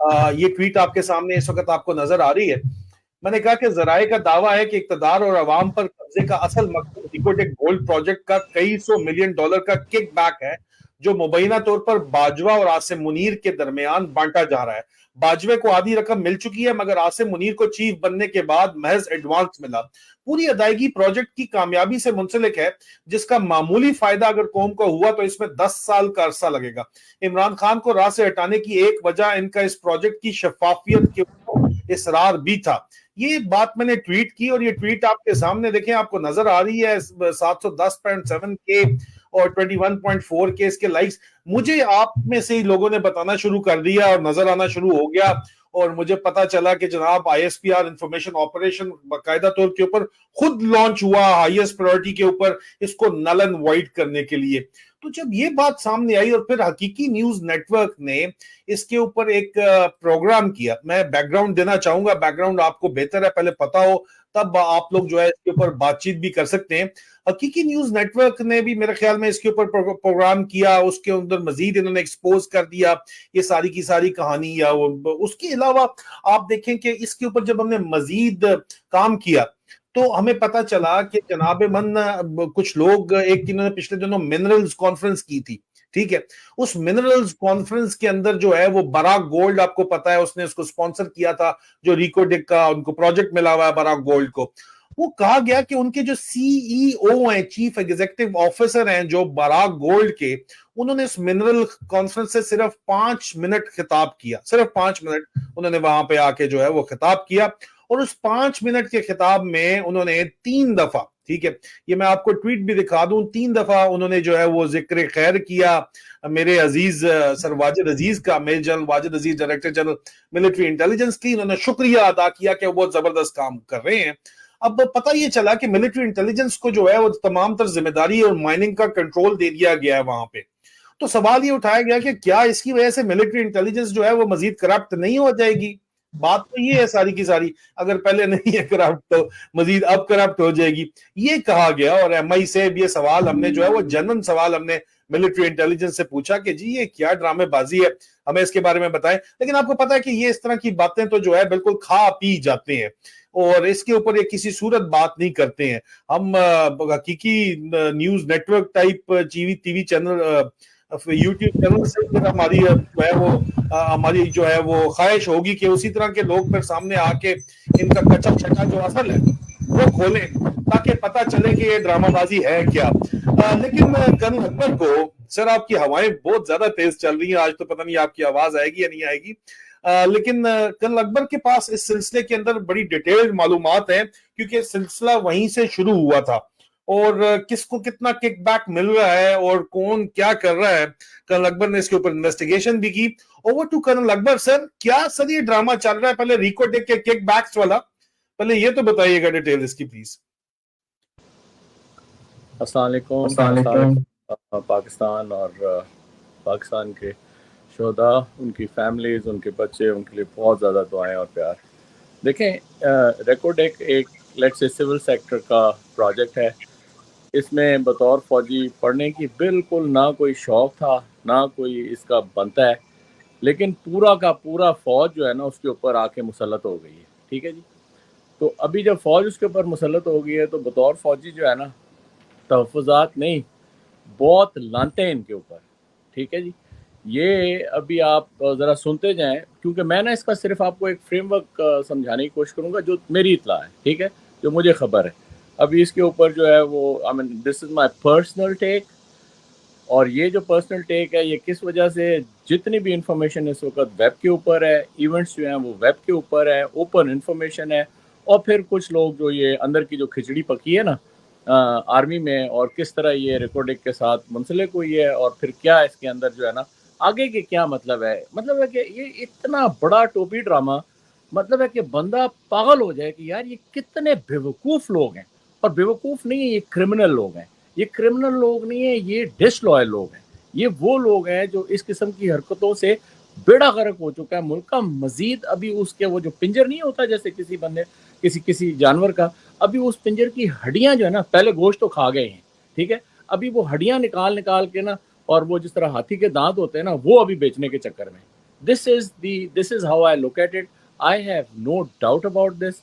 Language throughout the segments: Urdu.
یہ ٹویٹ آپ کے سامنے اس وقت آپ کو نظر آ رہی ہے. میں نے کہا کہ ذرائع کا دعویٰ ہے کہ اقتدار اور عوام پر قبضے کا اصل مقصد ریکوٹیک گولڈ پروجیکٹ کا کئی سو ملین ڈالر کا کک بیک ہے جو مبینہ طور پر باجوہ اور عاصم منیر کے درمیان بانٹا جا رہا ہے. باجوے کو آدھی رقم مل چکی ہے مگر عاصم منیر کو چیف بننے کے بعد محض ایڈوانس ملا. پوری ادائیگی پروجیکٹ کی کامیابی سے منسلک ہے جس کا معمولی فائدہ اگر قوم کو ہوا تو اس میں 10 سال کا عرصہ لگے گا. عمران خان کو راہ سے ہٹانے کی ایک وجہ ان کا اس پروجیکٹ کی شفافیت کے اصرار بھی تھا. یہ بات میں نے ٹویٹ کی اور یہ ٹویٹ آپ کے سامنے دیکھیں, آپ کو نظر آ رہی ہے 710.7 کے اور 21.4 کے اس کے لائکس. مجھے آپ میں سے ہی لوگوں نے بتانا شروع کر دیا اور نظر آنا شروع ہو گیا اور مجھے پتا چلا کہ جناب I S P R information operation باقاعدہ طور کے اوپر خود لانچ ہوا ہائیسٹ پرائورٹی کے اوپر اس کو نل اینڈ وائڈ کرنے کے لیے. تو جب یہ بات سامنے آئی اور پھر حقیقی نیوز نیٹ ورک نے اس کے اوپر ایک پروگرام کیا, میں بیک گراؤنڈ دینا چاہوں گا, بیک گراؤنڈ آپ کو بہتر ہے پہلے پتا ہو تب آپ لوگ جو ہے اس کے اوپر بات چیت بھی کر سکتے ہیں. حقیقی نیوز نیٹ ورک نے بھی میرے خیال میں اس کے اوپر پروگرام کیا, اس کے اندر مزید انہوں نے ایکسپوز کر دیا یہ ساری کی ساری کہانی. یا اس کے علاوہ آپ دیکھیں کہ اس کے اوپر جب ہم نے مزید کام کیا تو ہمیں پتا چلا کہ جناب من کچھ لوگ ایک انہوں نے پچھلے دنوں منرلز کانفرنس کی تھی, ٹھیک ہے, اس منرلز کانفرنس کے اندر جو ہے وہ براک گولڈ, آپ کو پتا ہے اس نے اس کو سپانسر کیا تھا, جو ریکوڈک کا ان کو پروجیکٹ ملا ہوا ہے براک گولڈ کو. وہ کہا گیا کہ ان کے جو سی ای او ہیں, چیف ایگزیکٹو آفیسر ہیں جو براک گولڈ کے, انہوں نے اس منرل کانفرنس سے صرف 5 منٹ خطاب کیا, صرف 5 منٹ انہوں نے وہاں پہ آ کے جو ہے وہ خطاب کیا. اور اس 5 منٹ کے خطاب میں انہوں نے 3 دفعہ, ٹھیک ہے, یہ میں آپ کو ٹویٹ بھی دکھا دوں, 3 دفعہ انہوں نے جو ہے وہ ذکر خیر کیا میرے عزیز سر واجد عزیز کا, میجر جنرل واجد عزیز ڈائریکٹر جنرل ملٹری انٹیلیجنس کی. انہوں نے شکریہ ادا کیا کہ وہ بہت زبردست کام کر رہے ہیں. اب پتہ یہ چلا کہ ملٹری انٹیلیجنس کو جو ہے وہ تمام تر ذمہ داری اور مائننگ کا کنٹرول دے دیا گیا ہے وہاں پہ. تو سوال یہ اٹھایا گیا کہ کیا اس کی وجہ سے ملٹری انٹیلیجنس جو ہے وہ مزید کرپٹ نہیں ہو جائے گی. بات تو یہ ہے ساری کی ساری, اگر پہلے نہیں ہے کرپٹ تو مزید اب کرپٹ ہو جائے گی, یہ کہا گیا. اور ایم آئی سے یہ سوال ہم نے جو ہے وہ جنرل سوال ہم نے ملٹری انٹیلیجنس سے پوچھا کہ جی یہ کیا ڈرامے بازی ہے, ہمیں اس کے بارے میں بتائیں. لیکن آپ کو پتا ہے کہ یہ اس طرح کی باتیں تو جو ہے بالکل کھا پی جاتے ہیں اور اس کے اوپر یہ کسی صورت بات نہیں کرتے ہیں. ہم حقیقی news network type TV channel YouTube channel سے پھر ہماری جو ہے وہ ہماری جو ہے وہ خواہش ہوگی کہ اسی طرح کے لوگ پھر سامنے آ کے ان کا کچا چھٹا جو اصل ہے وہ کھولیں تاکہ پتا چلے کہ یہ ڈرامہ بازی ہے کیا. لیکن کرنل اکبر کو, سر آپ کی ہوائیں بہت زیادہ تیز چل رہی ہیں آج, تو پتہ نہیں آپ کی آواز آئے گی یا نہیں آئے گی. لیکن کرنل اکبر کے پاس اس سلسلے کے اندر بڑی ڈیٹیلڈ معلومات ہیں کیونکہ سلسلہ وہیں سے شروع ہوا تھا اور کس کو کتنا کک بیک مل رہا ہے اور کون کیا کر رہا ہے. کرنل اکبر نے اس کے اوپر انویسٹیگیشن بھی کی. اوور ٹو کرنل اکبر. سر کیا سر یہ ڈرامہ چل رہا ہے پہلے ریکو ڈیک کے کک بیکس والا, پہلے یہ تو بتائیے گا ڈیٹیل اس کی پلیز. السلام علیکم. پاکستان اور پاکستان کے شہداء, ان کی فیملیز, ان کے بچے, ان کے لیے بہت زیادہ دعائیں اور پیار. دیکھیں ریکوڈیک ایک لیٹ سے سول سیکٹر کا پروجیکٹ ہے. اس میں بطور فوجی پڑھنے کی بالکل نہ کوئی شوق تھا نہ کوئی اس کا بنتا ہے, لیکن پورا کا پورا فوج جو ہے نا اس کے اوپر آ کے مسلط ہو گئی ہے. ٹھیک ہے جی. تو ابھی جب فوج اس کے اوپر مسلط ہو گئی ہے تو بطور فوجی جو ہے نا تحفظات نہیں, بہت لانتے ان کے اوپر. ٹھیک ہے جی. یہ ابھی آپ ذرا سنتے جائیں کیونکہ میں نا اس کا صرف آپ کو ایک فریم ورک سمجھانے کی کوشش کروں گا جو میری اطلاع ہے, ٹھیک ہے, جو مجھے خبر ہے. ابھی اس کے اوپر جو ہے وہ دس از مائی پرسنل ٹیک, اور یہ جو پرسنل ٹیک ہے یہ کس وجہ سے جتنی بھی انفارمیشن اس وقت ویب کے اوپر ہے, ایونٹس جو ہیں وہ ویب کے اوپر ہے, اوپن انفارمیشن ہے, اور پھر کچھ لوگ جو یہ اندر کی جو کھچڑی پکی ہے نا آرمی میں اور کس طرح یہ ریکوڈک کے ساتھ منسلک ہوئی ہے اور پھر کیا اس کے اندر جو ہے نا آگے کے کیا مطلب ہے کہ یہ اتنا بڑا ٹوپی ڈرامہ, مطلب ہے کہ بندہ پاگل ہو جائے کہ یار یہ کتنے بیوقوف لوگ ہیں. اور بیوقوف نہیں ہے, یہ کرمنل لوگ ہیں. یہ کرمنل لوگ نہیں ہیں, یہ ڈس لوئل لوگ ہیں. یہ وہ لوگ ہیں جو اس قسم کی حرکتوں سے بیڑا غرق ہو چکا ہے ملک کا. مزید ابھی اس کے وہ جو پنجر نہیں ہوتا جیسے کسی بندے کسی جانور کا, ابھی اس پنجر کی ہڈیاں جو ہے نا, پہلے گوشت تو کھا گئے ہیں, ٹھیک ہے, ابھی وہ ہڈیاں نکال کے نا, اور وہ جس طرح ہاتھی کے دانت ہوتے ہیں نا وہ ابھی بیچنے کے چکر میں. this is how I look at it. I have no doubt about this.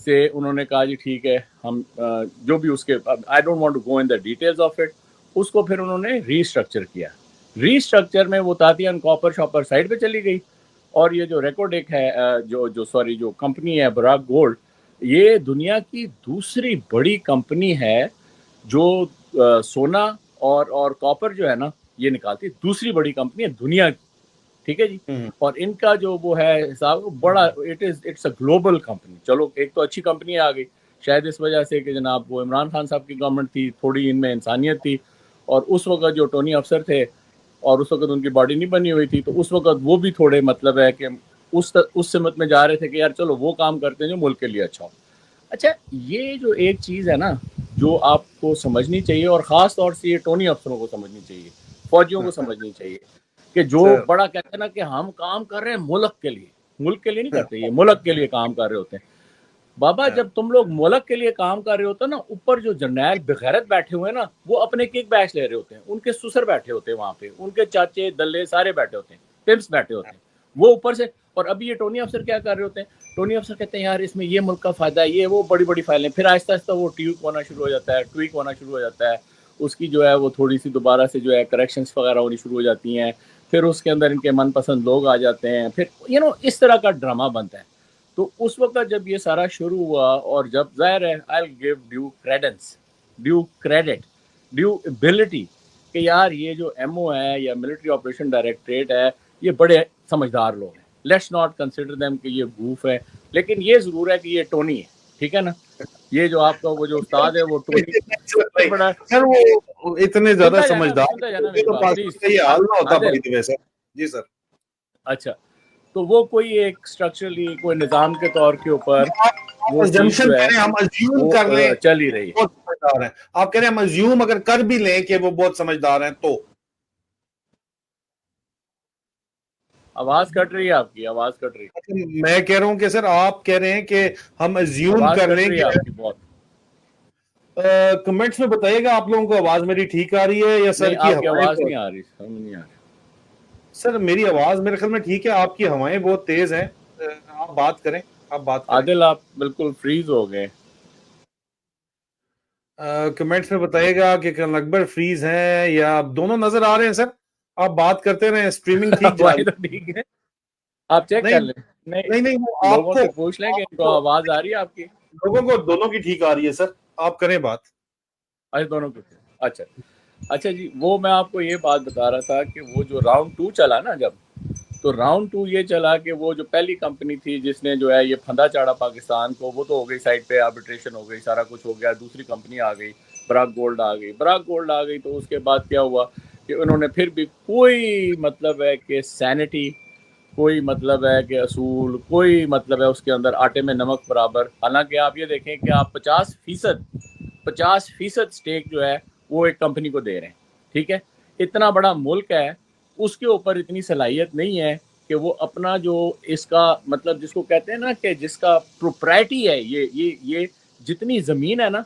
سے انہوں نے کہا جی ٹھیک ہے ہم جو بھی اس کے I don't want to go in the details of it, اس کو پھر انہوں نے ری اسٹرکچر کیا. ری اسٹرکچر میں وہ تاتیان کاپر شاپر سائڈ پہ چلی گئی، اور یہ جو ریکورڈک ہے جو کمپنی ہے براک گولڈ، یہ دنیا کی دوسری بڑی کمپنی ہے جو سونا اور کاپر جو ہے نا یہ نکالتی، دوسری بڑی کمپنی ہے دنیا کی. ٹھیک ہے جی. اور ان کا جو وہ ہے حساب بڑا اٹس اے گلوبل کمپنی. چلو ایک تو اچھی کمپنی آ گئی شاید اس وجہ سے کہ جناب وہ عمران خان صاحب کی گورنمنٹ تھی، تھوڑی ان میں انسانیت تھی، اور اس وقت جو ٹونی افسر تھے اور اس وقت ان کی باڈی نہیں بنی ہوئی تھی، تو اس وقت وہ بھی تھوڑے مطلب ہے کہ اس سمت میں جا رہے تھے کہ یار چلو وہ کام کرتے ہیں جو ملک کے لیے اچھا ہو. اچھا یہ جو ایک چیز ہے نا جو آپ کو سمجھنی چاہیے، اور خاص طور سے یہ ٹونی افسروں کو سمجھنی چاہیے، فوجیوں کو سمجھنی چاہیے، کہ جو بڑا کہتے ہیں نا کہ ہم کام کر رہے ہیں ملک کے لیے، ملک کے لیے نہیں کرتے، یہ ملک کے لیے کام کر رہے ہوتے ہیں. بابا جب تم لوگ ملک کے لیے کام کر رہے ہوتے ہیں نا، اوپر جو جرنیل بغیرت بیٹھے ہوئے ہیں نا وہ اپنے کک بیچ لے رہے ہوتے ہیں، ان کے سسر بیٹھے ہوتے ہیں وہاں پہ، ان کے چاچے دلے سارے بیٹھے ہوتے ہیں، پمپس بیٹھے ہوتے ہیں وہ اوپر سے. اور ابھی یہ ٹونی افسر کیا کر رہے ہوتے ہیں؟ ٹونی افسر کہتے ہیں یار اس میں یہ ملک کا فائدہ ہے، یہ وہ بڑی بڑی فائلیں، پھر آہستہ آہستہ وہ ٹویک ہونا شروع ہو جاتا ہے، اس کی جو ہے وہ تھوڑی سی دوبارہ سے جو ہے کریکشنز وغیرہ ہونی شروع ہو جاتی ہیں، پھر اس کے اندر ان کے من پسند لوگ آ جاتے ہیں، پھر اس طرح کا ڈرامہ بنتا ہے. تو اس وقت جب یہ سارا شروع ہوا، اور جب ظاہر ہے I'll give due credence, due credit, due ability کہ یار یہ جو ایم او ہے یا ملٹری آپریشن ڈائریکٹریٹ ہے یہ بڑے سمجھدار لوگ ہیں، لیٹس ناٹ کنسیڈر دیم کہ یہ گوف ہے، لیکن یہ ضرور ہے کہ یہ ٹونی ہے. ٹھیک ہے نا، یہ جو آپ کا وہ جو استاد ہے وہ ٹونی بڑا سر وہ اتنے زیادہ سمجھدار سنتا جانا میری تو بات پاسپورٹ پلیز. کا یہ حال نہ ہوتا عادل، بھائی ویسے. جی سر. اچھا تو وہ کوئی ایک اسٹرکچرلی کوئی نظام کے طور کے اوپر وہ چیز assumption جو ہے کریں، ہم assume وہ کر لیں چل ہی رہی ہے. بہت سمجھدار ہیں. آپ کہہ رہے ہیں ہم assume اگر کر بھی لیں کہ وہ بہت سمجھدار ہیں تو آواز کٹ رہی ہے آپ کی، آواز کٹ رہی ہے، میں کہہ رہا ہوں کہ سر آپ کہہ رہے ہیں کہ ہم assume آواز کر کٹ لیں رہی ہے کہ آپ کی بہت. کمنٹس میں بتائیے گا آپ لوگوں کو آواز میری ٹھیک آ رہی ہے یا سر نہیں کی آپ کی ہوائیں آواز بہت؟ نہیں آ رہی، سمجھ نہیں آ رہی. سر میری آواز میرے خیال میں ٹھیک ہے، آپ کی ہوائیں بہت تیز ہیں. آپ بات کریں، آپ بات کریں. عادل آپ بالکل فریز ہو گئے. کمنٹس میں بتائیے گا کہ اکبر فریز ہیں یا دونوں نظر آ رہے ہیں. سر آپ بات کرتے رہیں، اسٹریمنگ ٹھیک جا رہی تو ٹھیک ہے، آپ چیک نہیں کر لیں. نہیں نہیں نہیں وہ آپ لوگوں کو سے پوچھ لیں کہ ان کو آواز آ رہی ہے آپ کی. لوگوں کو دونوں کی ٹھیک آ رہی ہے. سر آپ کریں بات. اچھا دونوں کو. اچھا جی، وہ میں آپ کو یہ بات بتا رہا تھا کہ وہ جو راؤنڈ 2 چلا نا جب، تو راؤنڈ 2 یہ چلا کہ وہ جو پہلی کمپنی تھی جس نے جو ہے یہ پھندا چاڑا پاکستان کو، وہ تو ہو گئی سائڈ پہ، آربیٹریشن ہو گئی، سارا کچھ ہو گیا، دوسری کمپنی آ گئی، براک گولڈ آ گئی. تو اس کے بعد کیا ہوا کہ انہوں نے پھر بھی کوئی مطلب ہے کہ سینٹی، کوئی مطلب ہے کہ اصول، کوئی مطلب ہے اس کے اندر آٹے میں نمک برابر. حالانکہ آپ یہ دیکھیں کہ آپ 50% سٹیک جو ہے وہ ایک کمپنی کو دے رہے ہیں. ٹھیک ہے، اتنا بڑا ملک ہے، اس کے اوپر اتنی صلاحیت نہیں ہے کہ وہ اپنا جو اس کا مطلب جس کو کہتے ہیں نا کہ جس کا پروپرائٹی ہے، یہ جتنی زمین ہے نا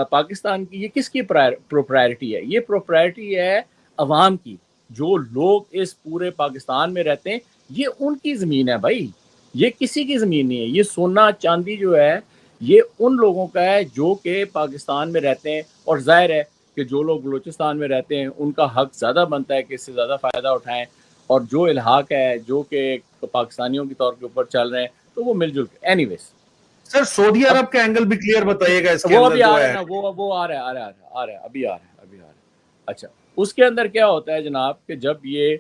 پاکستان کی، یہ کس کی پروپرائٹی ہے؟ یہ پروپرائٹی ہے عوام کی. جو لوگ اس پورے پاکستان میں رہتے ہیں یہ ان کی زمین ہے بھائی، یہ کسی کی زمین نہیں ہے. یہ سونا چاندی جو ہے یہ ان لوگوں کا ہے جو کہ پاکستان میں رہتے ہیں. اور ظاہر ہے کہ جو لوگ بلوچستان میں رہتے ہیں ان کا حق زیادہ بنتا ہے کہ اس سے زیادہ فائدہ اٹھائیں، اور جو الحاق ہے جو کہ پاکستانیوں کے طور کے اوپر چل رہے ہیں تو وہ مل جل کے. اینی ویز سر سعودی اب عرب کا اینگل بھی کلیئر بتائیے گا اس کے وہ اندر ابھی آ جو رہا ہے ہے. نا، وہ آ رہا ہے ابھی آ رہا ہے. اچھا اس کے اندر کیا ہوتا ہے جناب کہ جب یہ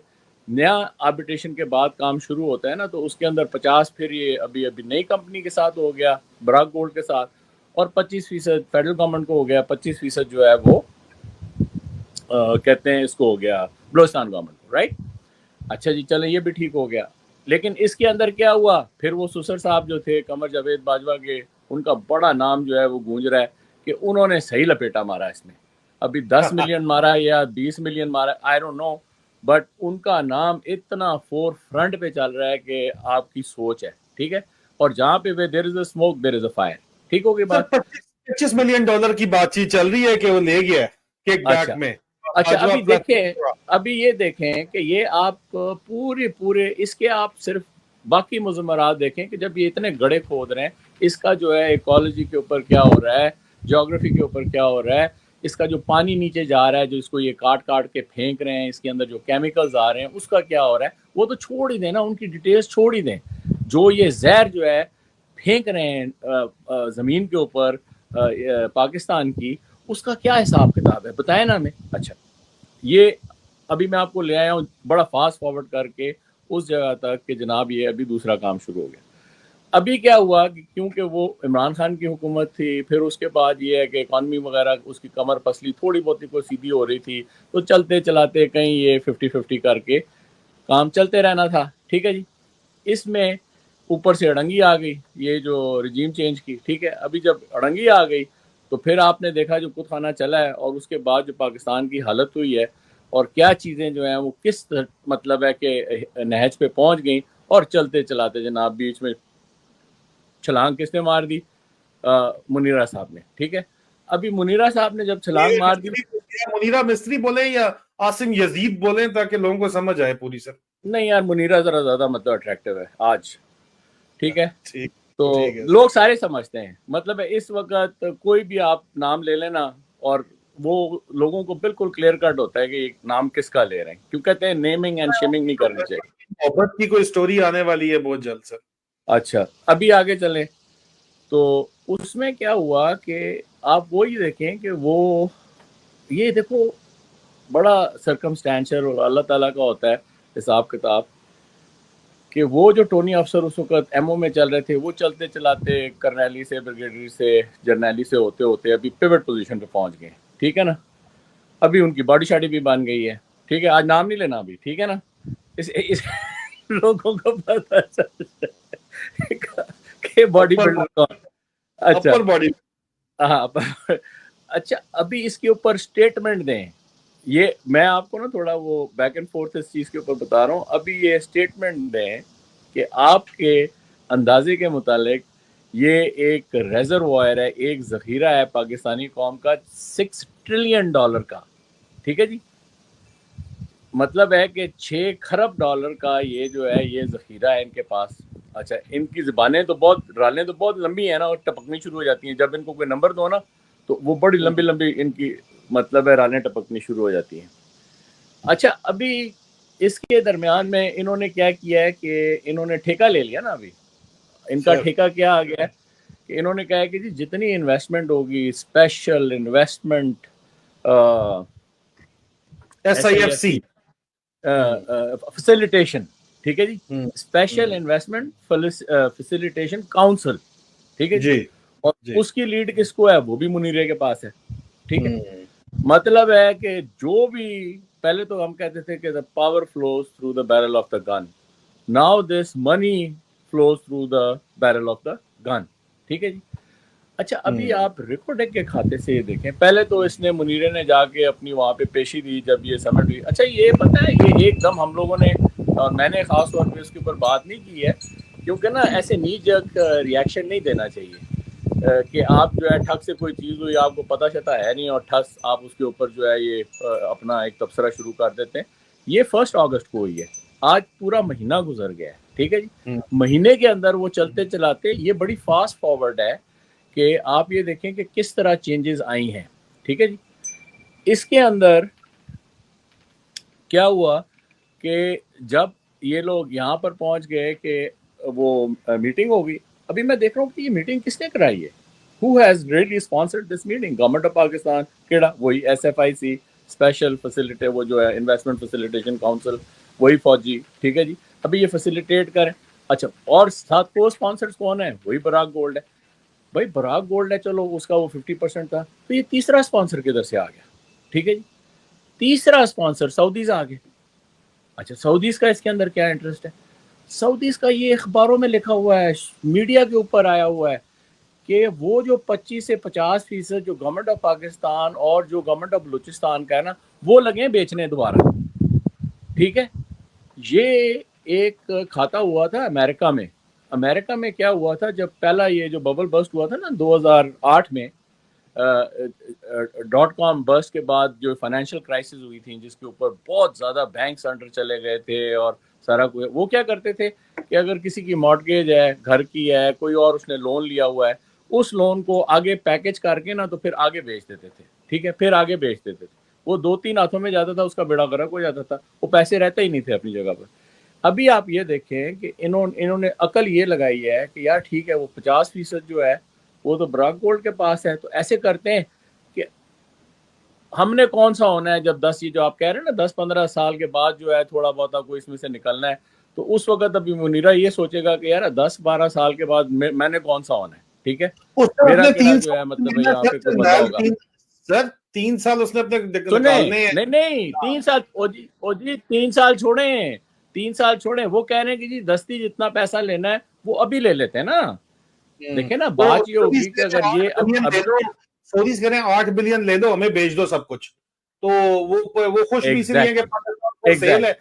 نیا آربیٹریشن کے بعد کام شروع ہوتا ہے نا تو اس کے اندر 50 پھر یہ ابھی نئی کمپنی کے ساتھ ہو گیا براک گولڈ کے ساتھ، اور 25% فیڈرل گورنمنٹ کو ہو گیا، 25% جو ہے وہ کہتے ہیں اس کو ہو گیا بلوچستان گورنمنٹ کو، رائٹ. اچھا جی چلیں یہ بھی ٹھیک ہو گیا. لیکن اس کے اندر کیا ہوا پھر، وہ سسر صاحب جو تھے قمر جاوید باجوہ کے، ان کا بڑا نام جو ہے وہ گونج رہا ہے کہ انہوں نے صحیح لپیٹا مارا اس میں. ابھی 10 ملین مارا یا 20 ملین مارا I don't know, but in کا نام اتنا فور فرنٹ پہ چل رہا ہے کہ آپ کی سوچ ہے. ٹھیک ہے، اور جہاں پہ دیر از اے اسموک دیر از اے فائر. ٹھیک ہوگی سر بات. 25 ملین ڈالر کی بات چیت چل رہی ہے کہ وہ لے گیا کیک بیک اچھا میں. ابھی باجوہ دیکھیں، ابھی یہ دیکھیں کہ یہ آپ پورے اس کے آپ صرف باقی مضمرات دیکھیں کہ جب یہ اتنے گڑھے کھود رہے ہیں، اس کا جو ہے ایکالوجی کے اوپر کیا ہو رہا ہے، جیوگرافی کے اوپر کیا ہو رہا ہے، اس کا جو پانی نیچے جا رہا ہے، جو اس کو یہ کاٹ کاٹ کے پھینک رہے ہیں، اس کے اندر جو کیمیکلز آ رہے ہیں، اس کا کیا ہو رہا ہے، وہ تو چھوڑ ہی دیں نا، ان کی ڈیٹیلز چھوڑ ہی دیں. جو یہ زہر جو ہے پھینک رہے ہیں زمین کے اوپر پاکستان کی، اس کا کیا حساب کتاب ہے بتائیں نا ہمیں. اچھا، یہ ابھی میں آپ کو لے آیا ہوں بڑا فاسٹ فارورڈ کر کے اس جگہ تک کہ جناب یہ ابھی دوسرا کام شروع ہو گیا. ابھی کیا ہوا کہ کیونکہ وہ عمران خان کی حکومت تھی، پھر اس کے بعد یہ ہے کہ اکانومی وغیرہ اس کی کمر پسلی تھوڑی بہت کوئی سیدھی ہو رہی تھی، تو چلتے چلاتے کہیں یہ 50-50 کر کے کام چلتے رہنا تھا. ٹھیک ہے جی. اس میں اوپر سے اڑنگی آ گئی، یہ جو رجیم چینج کی. ٹھیک ہے، ابھی جب اڑنگی آ گئی تو پھر آپ نے دیکھا جو کت خانہ چلا ہے، اور اس کے بعد جو پاکستان کی حالت ہوئی ہے اور کیا چیزیں جو ہیں وہ کس مطلب ہے کہ نہج پہ پہنچ گئیں، اور چلتے چلاتے جناب بیچ میں چھلانگ کس نے مار دی؟ منیرہ صاحب نے. ٹھیک ہے، ابھی منیرہ صاحب نے جب چھلانگ مار دی، منیرہ مصری بولیں یا عاصم یزید بولیں تاکہ لوگوں کو سمجھ آئے پوری سر. نہیں یار، منیرہ ذرا زیادہ مطلب اٹریکٹیو ہے آج. ٹھیک ہے، ٹھیک تو ٹھیک ہے. لوگ سارے سمجھتے ہیں. مطلب ہے اس وقت کوئی بھی آپ نام لے لینا اور وہ لوگوں کو بالکل کلیئر کٹ ہوتا ہے کہ نام کس کا لے رہے ہیں. کیوں کہتے ہیں نیمنگ اینڈ شیمنگ نہیں کرنی چاہیے. محبت کی کوئی سٹوری آنے والی ہے بہت جلد سر. اچھا، ابھی آگے چلیں تو اس میں کیا ہوا کہ آپ وہی دیکھیں کہ وہ یہ دیکھو بڑا سرکمسٹینشل اور اللہ تعالیٰ کا ہوتا ہے حساب کتاب کہ وہ جو ٹونی افسر اس وقت ایم او میں چل رہے تھے، وہ چلتے چلاتے کرنیلی سے بریگیڈیئر سے جرنیلی سے ہوتے ہوتے ابھی پیوٹ پوزیشن پہ پہنچ گئے. ٹھیک ہے نا، ابھی ان کی باڈی شاڈی بھی بن گئی ہے. ٹھیک ہے، آج نام نہیں لینا ابھی. ٹھیک ہے نا، اس لوگوں کو پتا چل کہ باڈی بلڈر کون. اچھا اپر باڈی. ہاں، اچھا ابھی اس کے اوپر اسٹیٹمنٹ دیں. یہ میں آپ کو نا تھوڑا وہ بیک اینڈ فورتھ اس چیز کے اوپر بتا رہا ہوں. ابھی یہ اسٹیٹمنٹ دیں کہ آپ کے اندازے کے متعلق یہ ایک ریزروائر ہے، ایک ذخیرہ ہے پاکستانی قوم کا $6 ٹریلین کا. ٹھیک ہے جی، مطلب ہے کہ $6 کھرب کا یہ جو ہے یہ ذخیرہ ہے ان کے پاس. اچھا، ان کی زبانیں تو بہت رالیں تو بہت لمبی ہیں نا، اور ٹپکنی شروع ہو جاتی ہیں. جب ان کو کوئی نمبر دو نا تو وہ بڑی لمبی لمبی ان کی مطلب ہے رالیں ٹپکنی شروع ہو جاتی ہیں. اچھا، ابھی اس کے درمیان میں انہوں نے کیا کیا ہے کہ انہوں نے ٹھیکہ لے لیا نا. ابھی ان کا ٹھیکہ کیا آ گیا ہے کہ انہوں نے کہا ہے کہ جی جتنی انویسٹمنٹ ہوگی، اسپیشل انویسٹمنٹ SIFC فیسیلیٹیشن. ٹھیک ہے جی، اسپیشل انویسٹمنٹ فیسیلیٹیشن کاؤنسل. ٹھیک ہے جی، اور اس کی لیڈ کس کو ہے؟ وہ بھی منیرے کے پاس ہے. ٹھیک ہے، مطلب ہے کہ جو بھی پہلے تو ہم کہتے تھے کہ the power flows through the barrel of the gun, now this money flows through the barrel of the gun. ٹھیک ہے جی. اچھا، ابھی آپ ریکوڈیک کے کھاتے سے یہ دیکھیں، پہلے تو اس نے منیرے نے جا کے اپنی وہاں پہ پیشی دی جب یہ سمٹ ہوئی. اچھا، یہ پتہ ہے یہ ایک دم ہم لوگوں نے اور میں نے خاص طور پہ اس کے اوپر بات نہیں کی ہے، کیونکہ نا ایسے نی جگ ریئیکشن نہیں دینا چاہیے کہ آپ جو ہے ٹھگ سے کوئی چیز ہوئی، آپ کو پتہ چلتا ہے نہیں، اور ٹھس آپ اس کے اوپر جو ہے یہ اپنا ایک تبصرہ شروع کر دیتے ہیں. یہ 1 اگست کو ہوئی ہے، آج پورا مہینہ گزر گیا ہے. ٹھیک ہے جی، مہینے کے اندر وہ چلتے چلاتے یہ بڑی فاسٹ فارورڈ ہے کہ آپ یہ دیکھیں کہ کس طرح چینجز آئی ہیں. ٹھیک ہے جی، اس کے اندر کیا ہوا کہ جب یہ لوگ یہاں پر پہنچ گئے کہ وہ میٹنگ ہوگی. ابھی میں دیکھ رہا ہوں کہ یہ میٹنگ کس نے کرائی ہے. Who has really sponsored this meeting? Government of Pakistan. کیڑا؟ وہی SFIC اسپیشل فیسیلیٹی، وہ جو ہے انویسٹمنٹ فیسیلیٹیشن کاؤنسل، وہی فوجی. ٹھیک ہے جی، ابھی یہ فیسیلیٹیٹ کریں. اچھا، اور ساتھ کو اسپانسرز کون ہیں؟ وہی براک گولڈ ہے. بھائی براک گولڈ ہے، چلو اس کا وہ 50% تھا، تو یہ تیسرا اسپانسر کدھر سے آ گیا؟ ٹھیک ہے جی، تیسرا اسپانسر سعودیز آ گئے. اچھا، سعودیز کا اس کے اندر کیا انٹرسٹ ہے؟ سعودیز کا یہ اخباروں میں لکھا ہوا ہے، میڈیا کے اوپر آیا ہوا ہے کہ وہ جو 25 سے 50% جو گورنمنٹ آف پاکستان اور جو گورنمنٹ آف بلوچستان کا ہے نا، وہ لگے بیچنے دوبارہ. ٹھیک ہے، یہ ایک کھاتا ہوا تھا امریکہ میں. امریکہ میں کیا ہوا تھا جب پہلا یہ جو ببل بسٹ ہوا تھا نا 2008 میں، .com بسٹ کے بعد جو فائنینشیل کرائسس ہوئی تھی، جس کے اوپر بہت زیادہ بینکس انڈر چلے گئے تھے اور سارا کوئی. وہ کیا کرتے تھے کہ اگر کسی کی مارٹگیج ہے, گھر کی ہے, کوئی اور اس نے لون لیا ہوا ہے, اس لون کو آگے پیکج کر کے نا تو پھر آگے بیچ دیتے تھے. ٹھیک ہے, پھر آگے بیچ دیتے تھے. وہ 2-3 ہاتھوں میں جاتا تھا, اس کا بیڑا غرق ہو جاتا تھا, وہ پیسے رہتے ہی نہیں تھے اپنی جگہ پر. ابھی آپ یہ دیکھیں کہ انہوں نے عقل یہ لگائی ہے کہ یار ٹھیک ہے, وہ 50% جو ہے وہ تو براک گولڈ کے پاس ہے, تو ایسے کرتے ہیں کہ ہم نے کون سا ہونا ہے جب 10 یہ جو آپ کہہ رہے ہیں نا 10-15 سال کے بعد جو ہے تھوڑا بہت کوئی اس میں سے نکلنا ہے, تو اس وقت ابھی منیرا یہ سوچے گا کہ یار 10-12 سال کے بعد میں نے کون سا ہونا ہے. ٹھیک ہے, اس نے میرا اپنے کہڑا 3 جو ہے سال مطلب یہاں پہ کوئی بندہ ہوگا. سر 3 سال اس نے اپنے سنیں, نکالنے ہیں. نہیں 3 سال, او جی 3 سال چھوڑیں, 3 سال چھوڑیں. وہ کہہ رہے ہیں کہ جی دستی جتنا پیسہ لینا ہے وہ ابھی لے لیتے ہیں نا. دیکھیں نا, بات یہ ہوگی کہ اگر یہ سعودیز کہہ رہے ہیں 8 بلین لے لو, ہمیں بیچ دو سب کچھ, تو وہ خوش بھی اس لیے کہ پاکستان کو سیل ہے,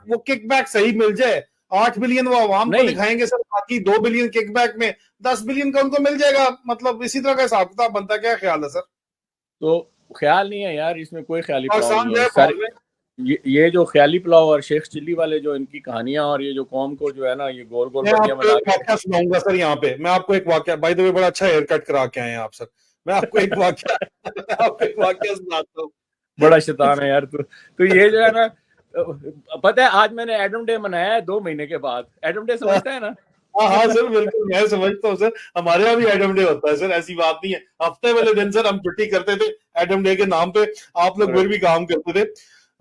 وہ کک بیک صحیح مل جائے. 8 بلین وہ عوام کو دکھائیں گے سر, باقی 2 بلین کک بیک میں 10 بلین کا ان کو مل جائے گا. مطلب اسی طرح کا حساب کتاب بنتا ہے. کیا خیال ہے سر؟ تو خیال نہیں ہے یار, اس میں کوئی خیالی پلاؤ نہیں ہے. یہ جو خیالی پلاؤ اور شیخ چلی والے جو ان کی کہانیاں, اور یہ جو قوم کو جو ہے نا یہ گول گول بندیاں بنا کے. میں آپ کو سناؤں گا سر یہاں پہ. میں آپ کو ایک واقعہ, بائی دا وے بڑا اچھا ہیئر کٹ کرا کے آئے ہیں آپ سر. میں آپ کو ایک واقعہ سناتا ہوں. بڑا شیطان ہے یار تو یہ جو ہے نا, پتہ ہے آج میں نے ایڈم ڈے منایا ہے 2 مہینے کے بعد. ایڈم ڈے سمجھتا ہے نا؟ ہاں سر بالکل میں سمجھتا ہوں سر, ہمارے یہاں بھی ایڈم ڈے ہوتا ہے سر, ایسی بات نہیں ہے. ہفتے والے دن سر ہم چھٹی کرتے تھے ایڈم ڈے کے نام پہ, آپ لوگ پھر بھی کام کرتے تھے.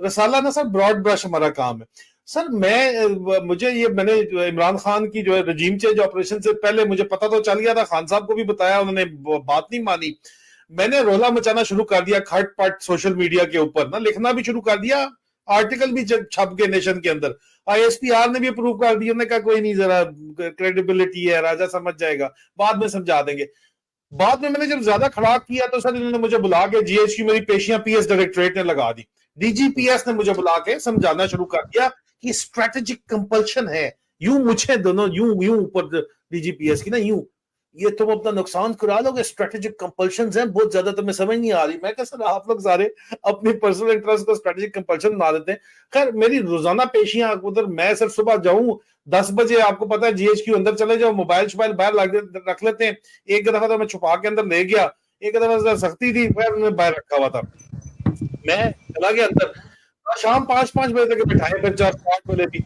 رسالہ نا سر براڈ برش ہمارا کام ہے سر. میں نے عمران خان کی جو ہے رجیم چینج آپریشن سے پہلے مجھے پتا تو چل گیا تھا, خان صاحب کو بھی بتایا, انہوں نے بات نہیں مانی. میں نے رولا مچانا شروع کر دیا کھٹ پٹ سوشل میڈیا کے اوپر نا, لکھنا بھی شروع کر دیا, آرٹیکل بھی چھپ گئے نیشن کے اندر. ISPR نے بھی اپروو کر دیا, انہوں نے کہا کوئی نہیں, ذرا کریڈیبلٹی ہے, راجہ سمجھ جائے گا, بعد میں سمجھا دیں گے. بعد میں نے جب زیادہ کھڑاک کیا تو سر انہوں نے مجھے بلا کے GHQ میری پیشیاں PS ڈائریکٹریٹ نے لگا دی. DGPS نے مجھے بلا کے سمجھانا شروع کر دیا کہ اسٹریٹجک کمپلشن ہے. یوں مجھے دونوں یوں اوپر DGPS کی نا, یوں یہ تم اپنا نقصان کرا لو گے, اسٹریٹجک کمپلشنز ہیں بہت زیادہ, تمہیں سمجھ نہیں آ رہی. میں کہا سر آپ لوگ سارے اپنی پرسنل انٹرسٹ کو اسٹریٹجک کمپلشن بنا دیتے ہیں. خیر میری روزانہ پیشیاں ادھر, میں سر صبح جاؤں 10 بجے, آپ کو پتا ہے GHQ اندر چلے جاؤ, موبائل شبائل باہر رکھ لیتے ہیں. ایک دفعہ تو میں چھپا کے اندر لے گیا, ایک دفعہ سختی تھی میں باہر رکھا ہوا تھا, میں چلا گیا اندر. شام 5 بجے تک بٹھائے, پھر 4-5 بجے بھی.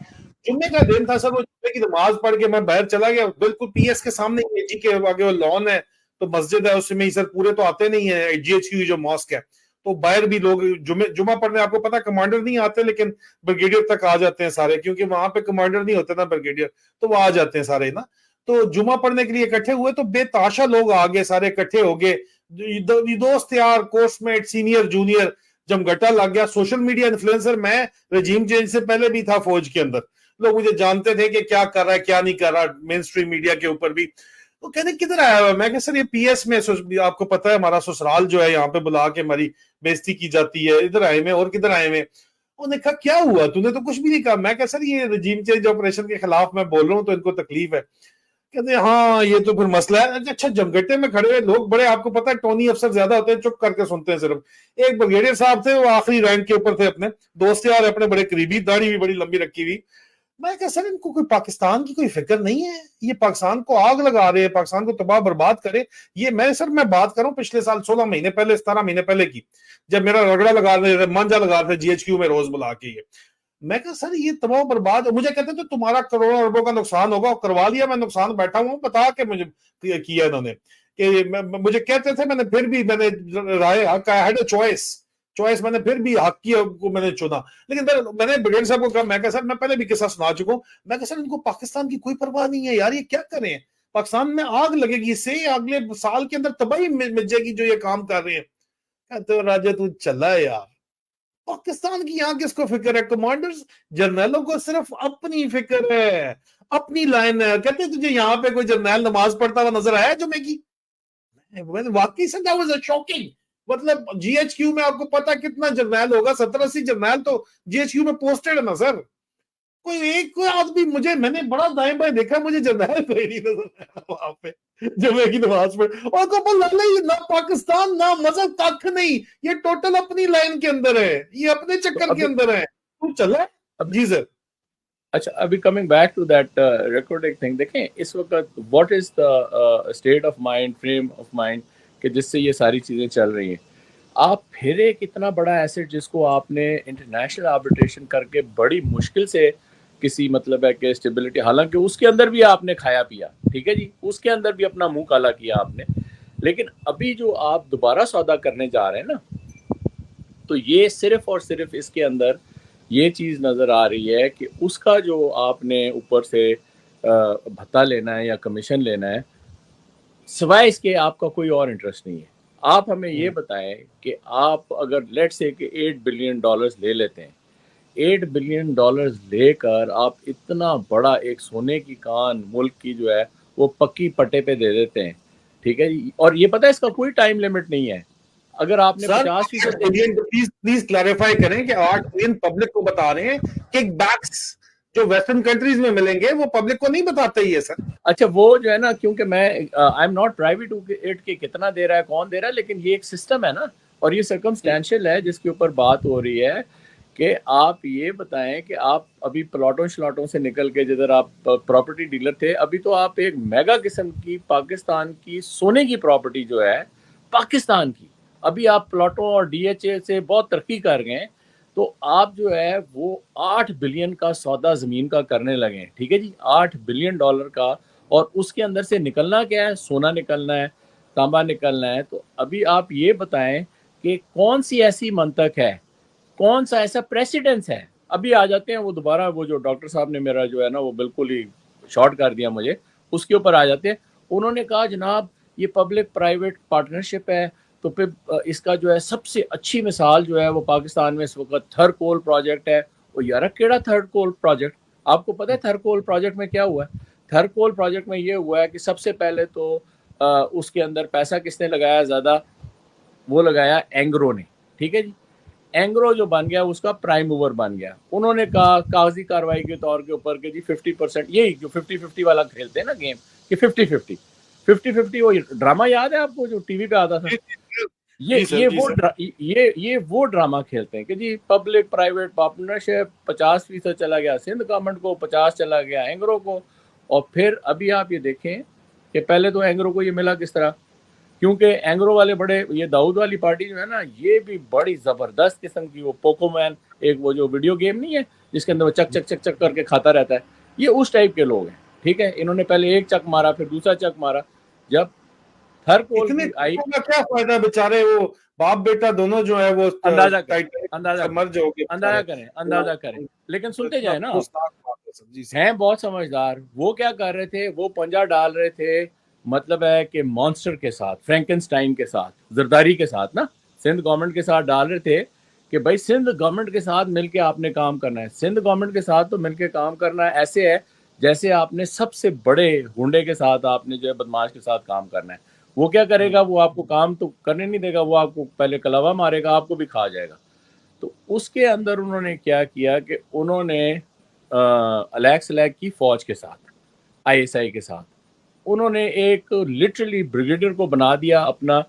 جمعے کا دن تھا سر, وہ جمعے کی نماز پڑھ کے میں باہر چلا گیا, بالکل PS کے سامنے AG کے آگے وہ لان ہے, تو مسجد ہے, اس میں سر پورے تو آتے نہیں ہیں, GHQ جو ماسک ہے, تو باہر بھی لوگ جمعہ پڑھنے, آپ کو پتا کمانڈر نہیں آتے لیکن بریگیڈیئر تک آ جاتے ہیں سارے, کیونکہ وہاں پہ کمانڈر نہیں ہوتے نا بریگیڈیئر, تو وہ آ جاتے ہیں سارے نا. تو جمعہ پڑھنے کے لیے اکٹھے ہوئے, تو بے تاشا لوگ آگے سارے اکٹھے ہو گئے, دوست یار, کورس میٹ, سینئر جونیئر, جمگٹا لگ گیا. سوشل میڈیا انفلوئنسر میں رجیم چینج سے پہلے بھی تھا فوج کے اندر, لوگ مجھے جانتے تھے کہ کیا کر رہا ہے کیا نہیں کر رہا, مین سٹریم میڈیا کے اوپر بھی. وہ کہتے ہیں کدھر آیا ہوا, میں کہ سر یہ PS میں, آپ کو پتا ہے ہمارا سسرال جو ہے, یہاں پہ بلا کے ہماری بےزتی کی جاتی ہے, ادھر آئے میں, اور کدھر آئے میں. انہوں نے کہا کیا ہوا, تو نے تو کچھ بھی نہیں کہا. میں کہا سر یہ رجیم چینج آپریشن کے خلاف میں بول رہا ہوں, تو ان کو تکلیف ہے. کہتے ہیں ہاں یہ تو پھر مسئلہ ہے. اچھا جمگٹے میں کھڑے ہوئے لوگ بڑے, آپ کو پتا ہے ٹونی افسر زیادہ ہوتے ہیں, چپ کر کے سنتے ہیں صرف. ایک بریگیڈیئر صاحب تھے, وہ آخری رینک کے اوپر تھے, اپنے دوست یار, اپنے بڑے قریبی, داڑھی بھی بڑی لمبی رکھی ہوئی. میں کہا سر ان کو کوئی پاکستان کی کوئی فکر نہیں ہے, یہ پاکستان کو آگ لگا رہے ہیں, پاکستان کو تباہ برباد کرے. یہ میں بات کروں پچھلے سال 16 مہینے پہلے, 17 مہینے پہلے کی, جب میرا رگڑا لگا رہے, مانجا لگا رہے GHQ میں روز بلا کے. یہ میں کہا سر یہ تباہ برباد, مجھے کہتے ہیں تو تمہارا کروڑوں اربوں کا نقصان ہوگا, کروا لیا میں نقصان, بیٹھا ہوں بتا کے مجھے کیا انہوں نے, کہ مجھے کہتے تھے, میں نے رائے حق, I had a choice, میں نے پھر بھی حق کی کو میں نے چنا. لیکن میں نے بریگیڈیئر صاحب کو کہا, میں کہا سر میں پہلے بھی قصہ سنا چکا ہوں, میں کہا سر ان کو پاکستان کی کوئی پرواہ نہیں ہے یار, یہ کیا کریں, پاکستان میں آگ لگے گی, اس سے اگلے سال کے اندر تباہی مل جائے گی جو یہ کام کر رہے ہیں. کہتے راجہ تو چلا ہے یار, پاکستان کی یہاں کس کو فکر ہے, کمانڈرز جرنیلوں کو صرف اپنی فکر ہے, اپنی لائن ہے. کہتے تجھے یہاں پہ کوئی جرنیل نماز پڑھتا ہوا نظر آیا جمعے کی؟ واقعی سے that was a shocking. مطلب GHQ میں آپ کو پتا کتنا جرنیل ہوگا, 70-80 جرنیل تو GHQ میں پوسٹڈ ہے نا سر. کوئی آدمی مجھے, میں نے بڑا دائیں بائیں دیکھا, مجھے جرنیل کوئی نہیں نظر آیا وہاں پہ جمعے کی نماز پڑھ. اور کو نہ پاکستان نہ مذہب تک نہیں, یہ ٹوٹل اپنی لائن کے اندر ہے, یہ اپنے چکر کے اندر ہے. تو چلا جی سر. اچھا ابھی coming back to that recording thing, دیکھیں اس وقت what is the state of mind, frame of mind کہ جس سے یہ ساری چیزیں چل رہی ہیں. آپ پھر ایک اتنا بڑا ایسٹ جس کو آپ نے انٹرنیشنل آربیٹریشن کر کے بڑی مشکل سے کسی مطلب ہے کہ اسٹیبلٹی، حالانکہ اس کے اندر بھی آپ نے کھایا پیا، ٹھیک ہے جی، اس کے اندر بھی اپنا منہ کالا کیا آپ نے، لیکن ابھی جو آپ دوبارہ سودا کرنے جا رہے ہیں نا، تو یہ صرف اور صرف اس کے اندر یہ چیز نظر آ رہی ہے کہ اس کا جو آپ نے اوپر سے بھتہ لینا ہے یا کمیشن لینا ہے، سوائے اس کے آپ کا کوئی اور انٹرسٹ نہیں ہے. آپ ہمیں یہ بتائیں کہ آپ اگر لیٹ سے کہ $8 بلین لے لیتے ہیں، $8 بلین لے کر آپ اتنا بڑا ایک سونے کی کان ملک کی جو ہے وہ پکی پٹے پہ دے دیتے ہیں، ٹھیک ہے جی، اور یہ پتہ ہے اس کا کوئی ٹائم لیمٹ نہیں ہے. اگر آپ نے 50% پلیز کلیریفائی کریں کہ 8 بلین پبلک کو بتا رہے ہیں، کک بیکس جو ویسٹرن کنٹریز میں ملیں گے وہ پبلک کو نہیں بتاتے یہ سر. اچھا وہ جو ہے نا، کیونکہ میں I am not privy to it کہ کتنا دے رہا ہے کون دے رہا ہے، لیکن یہ ایک سسٹم ہے نا، اور یہ سرکمسٹینشیل ہے جس کے اوپر بات ہو رہی ہے کہ آپ یہ بتائیں کہ آپ ابھی پلاٹوں شلاٹوں سے نکل کے جدھر آپ پراپرٹی ڈیلر تھے، ابھی تو آپ ایک میگا قسم کی پاکستان کی سونے کی پراپرٹی جو ہے پاکستان کی، ابھی آپ پلاٹوں اور ڈی ایچ اے سے بہت ترقی کر گئے، تو آپ جو ہے وہ $8 بلین کا سودا زمین کا کرنے لگے، ٹھیک ہے جی، $8 بلین کا، اور اس کے اندر سے نکلنا کیا ہے؟ سونا نکلنا ہے، تانبا نکلنا ہے. تو ابھی آپ یہ بتائیں کہ کون سی ایسی منطق ہے، کون سا ایسا پریسیڈنس ہے. ابھی آ جاتے ہیں وہ دوبارہ، وہ جو ڈاکٹر صاحب نے میرا جو ہے نا وہ بالکل ہی شارٹ کر دیا مجھے، اس کے اوپر آ جاتے ہیں. انہوں نے کہا جناب یہ پبلک پرائیویٹ پارٹنرشپ ہے، تو پھر اس کا جو ہے سب سے اچھی مثال جو ہے وہ پاکستان میں اس وقت تھر کول پروجیکٹ ہے. وہ یار کیڑا تھر کول پروجیکٹ؟ آپ کو پتہ ہے تھر کول پروجیکٹ میں کیا ہوا ہے؟ تھر کول پروجیکٹ میں یہ ہوا ہے کہ سب سے پہلے تو اس کے اندر پیسہ کس نے لگایا زیادہ؟ وہ لگایا اینگرو نے، ٹھیک ہے جی. اینگرو جو بن گیا اس کا پرائم موور بن گیا. انہوں نے کہا کاغذی کاروائی کے طور کے اوپر کہ جی 50%، یہی جو 50-50 والا کھیلتے ہیں نا گیم کہ 50-50 وہ ڈرامہ یاد ہے آپ کو جو ٹی وی پہ آتا تھا؟ یہ وہ ڈرامہ کھیلتے ہیں کہ جی پبلک پرائیویٹ پارٹنرشپ 50% چلا گیا سندھ گورنمنٹ کو، 50 چلا گیا اینگرو کو. اور پھر ابھی آپ یہ دیکھیں کہ پہلے تو اینگرو کو یہ ملا کس طرح، کیونکہ اینگرو والے بڑے، یہ داؤد والی پارٹی جو ہے نا یہ بھی بڑی زبردست قسم کی، وہ پوکو مین ایک وہ جو ویڈیو گیم نہیں ہے جس کے اندر وہ چک چک چک چک کر کے کھاتا رہتا ہے، یہ اس ٹائپ کے لوگ ہیں، ٹھیک ہے. انہوں نے پہلے ایک چک مارا، پھر دوسرا چک مارا. جب تھر کول کی آئی، کیا فائدہ بیچارے وہ باپ بیٹا دونوں جو ہے وہ اندازہ کریں. لیکن سنتے جائیں نا، ہیں بہت سمجھدار. وہ کیا کر رہے تھے؟ وہ پنجہ ڈال رہے تھے، مطلب ہے کہ مانسٹر کے ساتھ، فرینکنسٹائن کے ساتھ، زرداری کے ساتھ نا، سندھ گورنمنٹ کے ساتھ ڈال رہے تھے کہ بھائی سندھ گورنمنٹ کے ساتھ مل کے آپ نے کام کرنا ہے. سندھ گورنمنٹ کے ساتھ تو مل کے کام کرنا ہے ایسے ہے جیسے آپ نے سب سے بڑے گنڈے کے ساتھ، آپ نے جو ہے بدماش کے ساتھ کام کرنا ہے. وہ کیا کرے گا؟ وہ آپ کو کام تو کرنے نہیں دے گا، وہ آپ کو پہلے کلاوا مارے گا، آپ کو بھی کھا جائے گا. تو اس کے اندر انہوں نے کیا کیا کہ انہوں نے الیکس لیک کی فوج کے ساتھ، آئی ایس آئی کے ساتھ، انہوں نے ایک لٹرلی بریگیڈیئر کو بنا دیا اپنا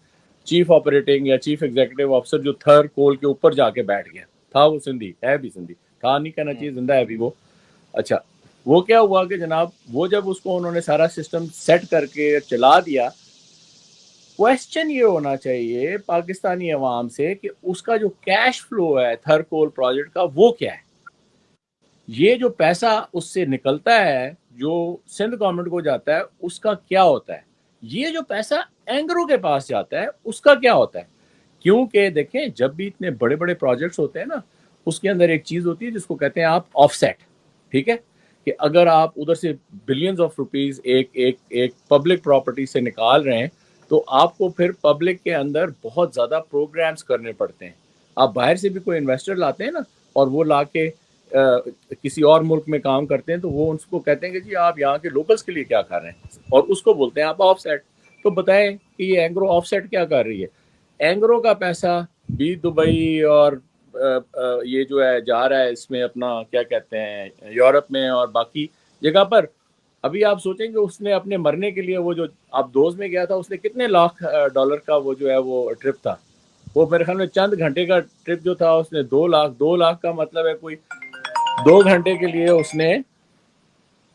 چیف آپریٹنگ یا چیف ایگزیکٹو آفیسر، جو تھر کول کے اوپر جا کے بیٹھ گیا تھا. وہ سندھی ہے، بھی سندھی تھا نہیں کہنا چاہیے، زندہ ہے بھی وہ. اچھا وہ کیا ہوا کہ جناب وہ جب اس کو انہوں نے سارا سسٹم سیٹ کر کے چلا دیا، کویسچن یہ ہونا چاہیے پاکستانی عوام سے کہ اس کا جو کیش فلو ہے تھر کول پروجیکٹ کا وہ کیا ہے؟ یہ جو پیسہ اس سے نکلتا ہے جو سندھ گورنمنٹ کو جاتا ہے اس کا کیا ہوتا ہے؟ یہ جو پیسہ اینگرو کے پاس جاتا ہے اس کا کیا ہوتا ہے؟ کیونکہ دیکھیں جب بھی اتنے بڑے بڑے پروجیکٹس ہوتے ہیں نا، اس کے اندر ایک چیز ہوتی ہے جس کو کہتے ہیں آپ آف سیٹ، ٹھیک ہے، کہ اگر آپ ادھر سے بلینز آف روپیز ایک پبلک پراپرٹی سے نکال رہے ہیں تو آپ کو پھر پبلک کے اندر بہت زیادہ پروگرامز کرنے پڑتے ہیں. آپ باہر سے بھی کوئی انویسٹر لاتے ہیں نا، اور وہ لا کے کسی اور ملک میں کام کرتے ہیں، تو وہ ان کو کہتے ہیں کہ جی آپ یہاں کے لوکلز کے لیے کیا کر رہے ہیں، اور اس کو بولتے ہیں آپ آف سیٹ. تو بتائیں کہ یہ اینگرو آف سیٹ کیا کر رہی ہے؟ اینگرو کا پیسہ بھی دبئی اور یہ جو ہے جا رہا ہے اس میں اپنا کیا کہتے ہیں یورپ میں اور باقی جگہ پر. ابھی آپ سوچیں کہ اس نے اپنے مرنے کے لیے، وہ جو آپ دوز میں گیا تھا، اس نے کتنے لاکھ ڈالر کا وہ جو ہے وہ ٹرپ تھا، وہ میرے خیال میں چند گھنٹے کا ٹرپ جو تھا، اس نے 2 لاکھ کا مطلب ہے کوئی 2 گھنٹے کے لیے اس نے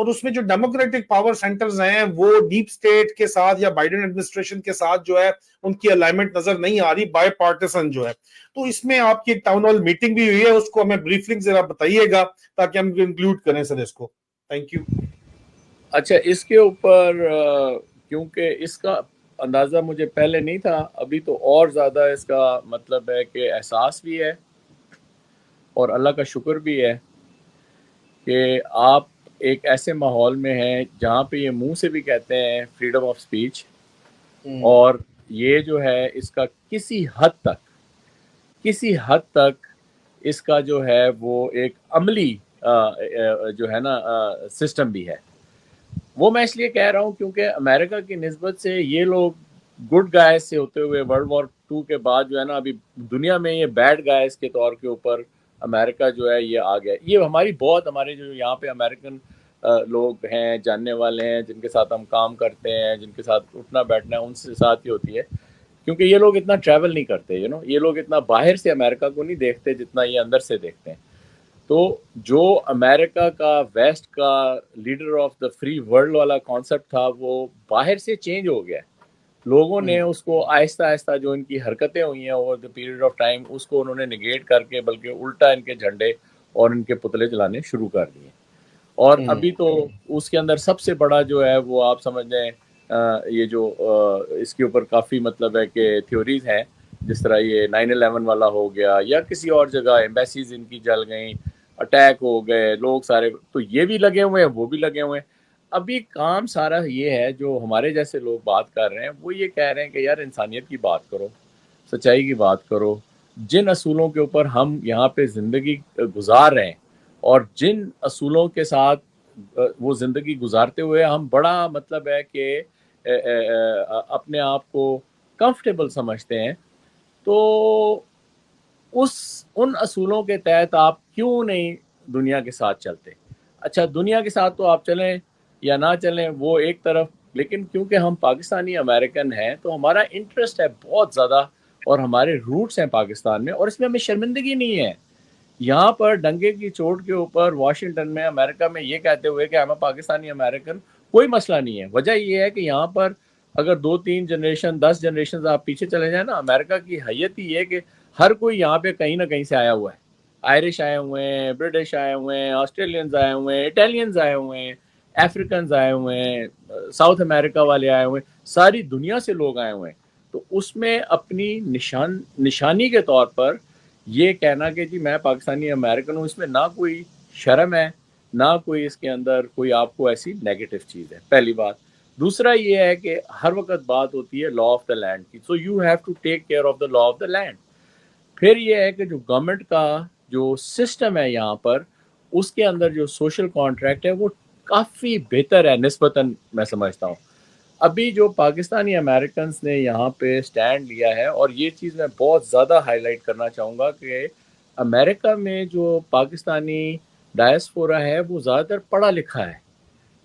اور اس میں جو ڈیموکریٹک پاور سینٹرز ہیں وہ ڈیپ اسٹیٹ کے ساتھ یا بائیڈن ایڈمنسٹریشن کے ساتھ جو ہے ان کی الائنمنٹ نظر نہیں آ رہی, بائی پارٹیسن جو ہے. تو اس میں آپ کی ایک ٹاؤن ہال میٹنگ بھی ہوئی ہے, اس کو ہمیں بریفنگ ذرا بتائیے گا تاکہ ہم انکلوڈ کریں سر اس کو. Thank you. اچھا, اس کے اوپر کیونکہ اس کا اندازہ مجھے پہلے نہیں تھا, ابھی تو اور زیادہ اس کا مطلب ہے کہ احساس بھی ہے اور اللہ کا شکر بھی ہے کہ آپ ایک ایسے ماحول میں ہیں جہاں پہ یہ منہ سے بھی کہتے ہیں فریڈم آف اسپیچ, اور یہ جو ہے اس کا کسی حد تک اس کا جو ہے وہ ایک عملی جو ہے نا سسٹم بھی ہے. وہ میں اس لیے کہہ رہا ہوں کیونکہ امریکہ کی نسبت سے یہ لوگ گڈ گائز سے ہوتے ہوئے ورلڈ وار 2 کے بعد جو ہے نا ابھی دنیا میں یہ بیڈ گائز کے طور کے اوپر امریکہ جو ہے یہ آ گیا. یہ ہمارے جو یہاں پہ امریکن لوگ ہیں, جاننے والے ہیں, جن کے ساتھ ہم کام کرتے ہیں, جن کے ساتھ اٹھنا بیٹھنا ہے, ان سے ساتھ ہی ہوتی ہے, کیونکہ یہ لوگ اتنا ٹریول نہیں کرتے, یہ لوگ اتنا باہر سے امریکہ کو نہیں دیکھتے جتنا یہ اندر سے دیکھتے ہیں. تو جو امریکہ کا ویسٹ کا leader of the free world والا کانسیپٹ تھا وہ باہر سے چینج ہو گیا. لوگوں نے اس کو آہستہ آہستہ جو ان کی حرکتیں ہوئی ہیں over the period of time, اس کو انہوں نے نگیٹ کر کے بلکہ الٹا ان کے جھنڈے اور ان کے پتلے جلانے شروع کر دیے. اور ابھی تو اس کے اندر سب سے بڑا جو ہے وہ آپ سمجھ لیں یہ جو اس کے اوپر کافی مطلب ہے کہ تھیوریز ہیں, جس طرح یہ 9/11 والا ہو گیا یا کسی اور جگہ ایمبیسیز ان کی جل گئیں, اٹیک ہو گئے, لوگ سارے تو یہ بھی لگے ہوئے ہیں, وہ بھی لگے ہوئے ہیں. ابھی کام سارا یہ ہے جو ہمارے جیسے لوگ بات کر رہے ہیں, وہ یہ کہہ رہے ہیں کہ یار انسانیت کی بات کرو, سچائی کی بات کرو, جن اصولوں کے اوپر ہم یہاں پہ زندگی گزار رہے ہیں اور جن اصولوں کے ساتھ وہ زندگی گزارتے ہوئے ہم بڑا مطلب ہے کہ اپنے آپ کو کمفرٹیبل سمجھتے ہیں, تو ان اصولوں کے تحت آپ کیوں نہیں دنیا کے ساتھ چلتے؟ اچھا, دنیا کے ساتھ تو آپ چلیں یا نہ چلیں وہ ایک طرف, لیکن کیونکہ ہم پاکستانی امریکن ہیں تو ہمارا انٹرسٹ ہے بہت زیادہ اور ہمارے روٹس ہیں پاکستان میں, اور اس میں ہمیں شرمندگی نہیں ہے. یہاں پر ڈنگے کی چوٹ کے اوپر واشنگٹن میں امریکہ میں یہ کہتے ہوئے کہ ہم پاکستانی امریکن, کوئی مسئلہ نہیں ہے. وجہ یہ ہے کہ یہاں پر اگر 2-3 جنریشن 10 جنریشن آپ پیچھے چلے جائیں نا, امریکہ کی حیت ہی یہ کہ ہر کوئی یہاں پہ کہیں نہ کہیں سے آیا ہوا ہے. آئرش آئے ہوئے ہیں, برٹش آئے ہوئے ہیں, آسٹریلینز آئے ہوئے ہیں, اٹالینز آئے ہوئے ہیں, افریکنز آئے ہوئے ہیں, ساؤتھ امریکہ والے آئے ہوئے ہیں, ساری دنیا سے لوگ آئے ہوئے ہیں. تو اس میں اپنی نشانی کے طور پر یہ کہنا کہ جی میں پاکستانی امریکن ہوں, اس میں نہ کوئی شرم ہے نہ کوئی اس کے اندر کوئی آپ کو ایسی نیگیٹو چیز ہے, پہلی بات. دوسرا یہ ہے کہ ہر وقت بات ہوتی ہے لا آف دا لینڈ کی, so you have to take care of the law of the land. پھر یہ ہے کہ جو گورنمنٹ کا جو سسٹم ہے یہاں پر, اس کے اندر جو سوشل کانٹریکٹ ہے وہ کافی بہتر ہے نسبتاً, میں سمجھتا ہوں. ابھی جو پاکستانی امریکنز نے یہاں پہ سٹینڈ لیا ہے, اور یہ چیز میں بہت زیادہ ہائی لائٹ کرنا چاہوں گا کہ امریکہ میں جو پاکستانی ڈائسپورا ہے وہ زیادہ تر پڑھا لکھا ہے,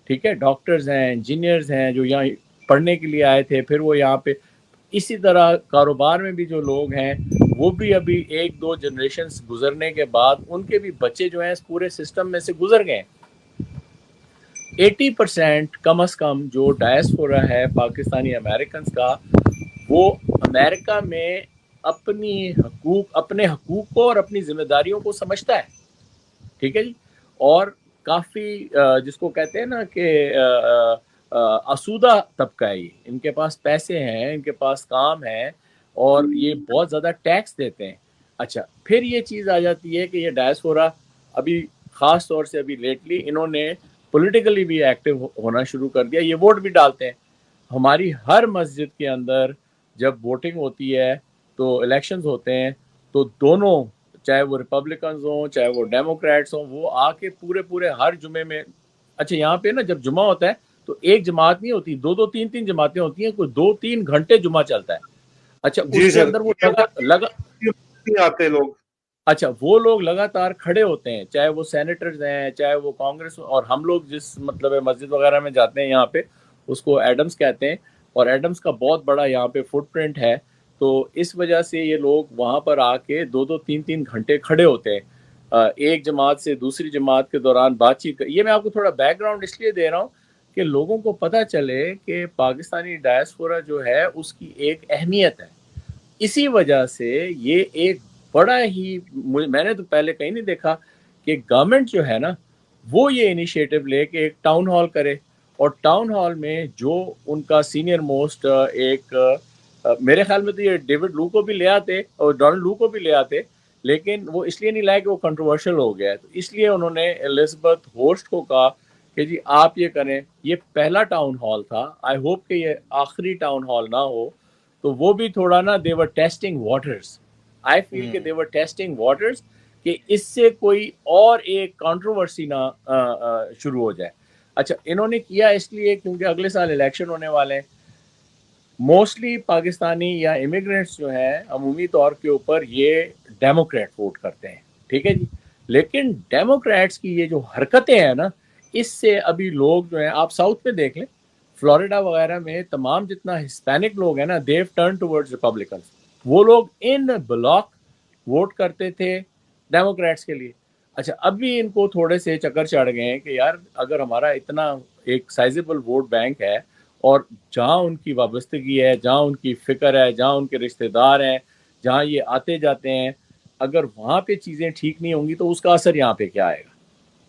ٹھیک ہے, ڈاکٹرز ہیں, انجینئرز ہیں جو یہاں پڑھنے کے لیے آئے تھے, پھر وہ یہاں پہ اسی طرح کاروبار میں بھی جو لوگ ہیں وہ بھی ابھی 1-2 جنریشنز گزرنے کے بعد ان کے بھی بچے جو ہیں اس پورے سسٹم میں سے گزر گئے. 80% کم از کم جو ڈائسپورا ہے پاکستانی امریکنز کا, وہ امریکہ میں اپنے حقوق کو اور اپنی ذمہ داریوں کو سمجھتا ہے, ٹھیک ہے جی. اور کافی جس کو کہتے ہیں نا کہ آسودہ طبقہ ہے, یہ ان کے پاس پیسے ہیں, ان کے پاس کام ہے, اور یہ بہت زیادہ ٹیکس دیتے ہیں. اچھا, پھر یہ چیز آ جاتی ہے کہ یہ ڈائسپورا ابھی خاص طور سے ابھی لیٹلی انہوں نے پولیٹیکلی بھی ایکٹیو ہونا شروع کر دیا, یہ ووٹ بھی ڈالتے ہیں. ہماری ہر مسجد کے اندر جب ووٹنگ ہوتی ہے تو الیکشنز ہوتے ہیں, تو دونوں چاہے وہ ریپبلکنز ہوں چاہے وہ ڈیموکریٹس ہوں, وہ آ کے پورے ہر جمعے میں, اچھا یہاں پہ نا جب جمعہ ہوتا ہے تو ایک جماعت نہیں ہوتی, 2-3 جماعتیں ہوتی ہیں, کوئی 2-3 گھنٹے جمعہ چلتا ہے. اچھا, اس کے اندر وہ آتے لوگ, اچھا وہ لوگ لگاتار کھڑے ہوتے ہیں, چاہے وہ سینیٹرز ہیں چاہے وہ کانگریس, اور ہم لوگ جس مطلب ہے مسجد وغیرہ میں جاتے ہیں یہاں پہ اس کو ایڈمز کہتے ہیں, اور ایڈمز کا بہت بڑا یہاں پہ فٹ پرنٹ ہے, تو اس وجہ سے یہ لوگ وہاں پر آ کے 2-3 گھنٹے کھڑے ہوتے ہیں. ایک جماعت سے دوسری جماعت کے دوران بات چیت. یہ میں آپ کو تھوڑا بیک گراؤنڈ اس لیے دے رہا ہوں کہ لوگوں کو پتہ چلے کہ پاکستانی ڈائسپورا جو ہے اس کی ایک اہمیت ہے. اسی وجہ سے یہ ایک بڑا ہی, میں نے تو پہلے کہیں نہیں دیکھا کہ گورنمنٹ جو ہے نا وہ یہ انیشیٹو لے کہ ایک ٹاؤن ہال کرے, اور ٹاؤن ہال میں جو ان کا سینئر موسٹ ایک میرے خیال میں تو یہ ڈیوڈ لو کو بھی لے آتے اور ڈونلڈ لو کو بھی لے آتے, لیکن وہ اس لیے نہیں لائے کہ وہ کنٹروورشل ہو گیا ہے, تو اس لیے انہوں نے الزبتھ ہوسٹ کو کہا کہ جی آپ یہ کریں. یہ پہلا ٹاؤن ہال تھا, آئی ہوپ کہ یہ آخری ٹاؤن ہال نہ ہو. تو وہ بھی تھوڑا نا دے ور ٹیسٹنگ واٹرز, آئی فیل کہ دے ور ٹیسٹنگ واٹرز کہ اس سے کوئی اور ایک کنٹروورسی نہ شروع ہو جائے. اچھا انہوں نے کیا اس لیے کیونکہ اگلے سال الیکشن ہونے والے ہیں. موسٹلی پاکستانی یا امیگرینٹس جو ہیں عمومی طور کے اوپر یہ ڈیموکریٹ ووٹ کرتے ہیں, ٹھیک ہے جی, لیکن ڈیموکریٹس کی یہ جو حرکتیں ہیں نا اس سے ابھی لوگ جو ہیں, آپ ساؤتھ میں دیکھ لیں فلوریڈا وغیرہ میں تمام جتنا ہسپینک لوگ ہیں نا دیو ٹرن ٹورڈز ریپبلکنس. وہ لوگ ان بلاک ووٹ کرتے تھے ڈیموکریٹس کے لیے. اچھا اب بھی ان کو تھوڑے سے چکر چڑھ گئے ہیں کہ یار اگر ہمارا اتنا ایک سائزیبل ووٹ بینک ہے اور جہاں ان کی وابستگی ہے, جہاں ان کی فکر ہے, جہاں ان کے رشتہ دار ہیں, جہاں یہ آتے جاتے ہیں, اگر وہاں پہ چیزیں ٹھیک نہیں ہوں گی تو اس کا اثر یہاں پہ کیا آئے گا.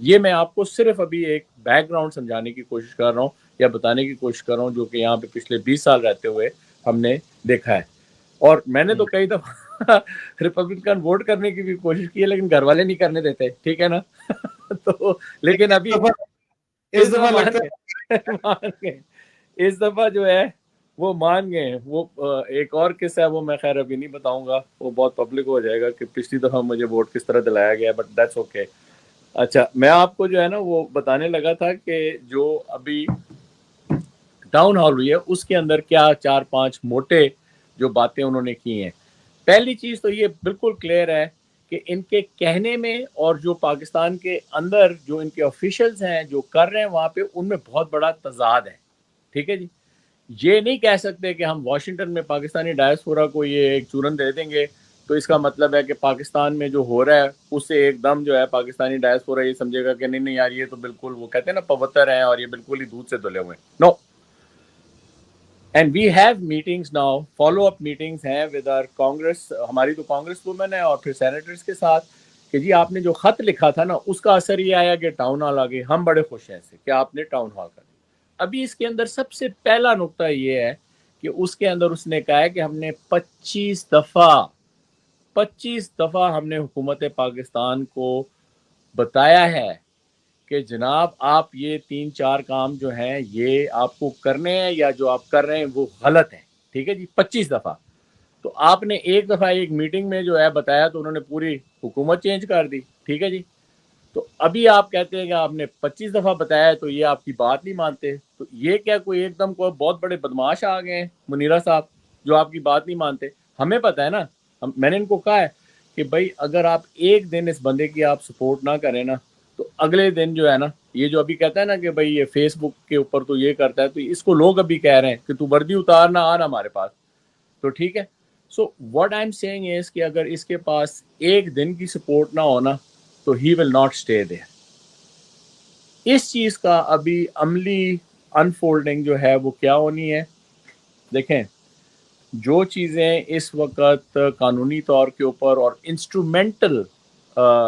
یہ میں آپ کو صرف ابھی ایک بیک گراؤنڈ سمجھانے کی کوشش کر رہا ہوں یا بتانے کی کوشش کر رہا ہوں جو کہ یہاں پہ پچھلے 20 سال رہتے ہوئے ہم نے دیکھا ہے. اور میں نے تو کئی دفعہ ریپبلکن ووٹ کرنے کی بھی کوشش کی ہے لیکن گھر والے نہیں کرنے دیتے, ٹھیک ہے نا. تو لیکن ابھی اس دفعہ جو ہے وہ مان گئے. وہ ایک اور قصہ ہے وہ میں خیر ابھی نہیں بتاؤں گا, وہ بہت پبلک ہو جائے گا کہ پچھلی دفعہ مجھے ووٹ کس طرح دلایا گیا, بٹ دیٹس اوکے. اچھا میں آپ کو جو ہے نا وہ بتانے لگا تھا کہ جو ابھی ٹاؤن ہال ہوئی ہے اس کے اندر کیا 4-5 موٹے جو باتیں انہوں نے کی ہیں. پہلی چیز تو یہ بالکل کلیئر ہے کہ ان کے کہنے میں اور جو پاکستان کے اندر جو ان کے آفیشلز ہیں جو کر رہے ہیں وہاں پہ ان میں بہت بڑا تضاد ہے, ٹھیک ہے جی. یہ نہیں کہہ سکتے کہ ہم واشنگٹن میں پاکستانی ڈائسپورا کو یہ ایک چورن دے دیں گے تو اس کا مطلب ہے کہ پاکستان میں جو ہو رہا ہے اس سے ایک دم جو ہے پاکستانی ڈائسپورا یہ سمجھے گا کہ نہیں یار یہ تو بالکل وہ کہتے ہیں نا پوتر ہیں اور یہ بالکل ہی دودھ سے دھلے ہوئے ہیں. No. And we have meetings now, follow up meetings ہیں ود آر کانگریس, ہماری تو کانگریس وومن ہے اور پھر سینیٹرز کے ساتھ کہ جی آپ نے جو خط لکھا تھا نا اس کا اثر یہ آیا کہ ٹاؤن ہال آ گئی. ہم بڑے خوش ہیں اس سے کہ آپ نے ٹاؤن ہال کر دیا. ابھی اس کے اندر سب سے پہلا نقطہ یہ ہے کہ اس کے اندر اس نے کہا ہے کہ ہم نے 25 دفعہ ہم نے حکومت پاکستان کو بتایا ہے کہ جناب آپ یہ 3-4 کام جو ہیں یہ آپ کو کرنے ہیں یا جو آپ کر رہے ہیں وہ غلط ہیں, ٹھیک ہے جی. 25 دفعہ. تو آپ نے ایک دفعہ ایک میٹنگ میں جو ہے بتایا تو انہوں نے پوری حکومت چینج کر دی, ٹھیک ہے جی. تو ابھی آپ کہتے ہیں کہ آپ نے 25 دفعہ بتایا ہے تو یہ آپ کی بات نہیں مانتے. تو یہ کیا کوئی ایک دم کوئی بہت بڑے بدماش آ گئے ہیں منیرہ صاحب جو آپ کی بات نہیں مانتے؟ ہمیں پتہ ہے نا, میں نے ان کو کہا ہے کہ بھائی اگر آپ ایک دن اس بندے کی آپ سپورٹ نہ کریں نا تو اگلے دن جو ہے نا یہ جو ابھی کہتا ہے نا کہ بھائی یہ فیس بک کے اوپر تو یہ کرتا ہے, تو اس کو لوگ ابھی کہہ رہے ہیں کہ تو وردی اتارنا آنا ہمارے پاس, تو ٹھیک ہے. So what I am saying is کہ اگر اس کے پاس ایک دن کی سپورٹ نہ ہونا تو ہی ول ناٹ اسٹے دیئر. اس چیز کا ابھی عملی انفولڈنگ جو ہے وہ کیا ہونی ہے. دیکھیں جو چیزیں اس وقت قانونی طور کے اوپر اور انسٹرومنٹل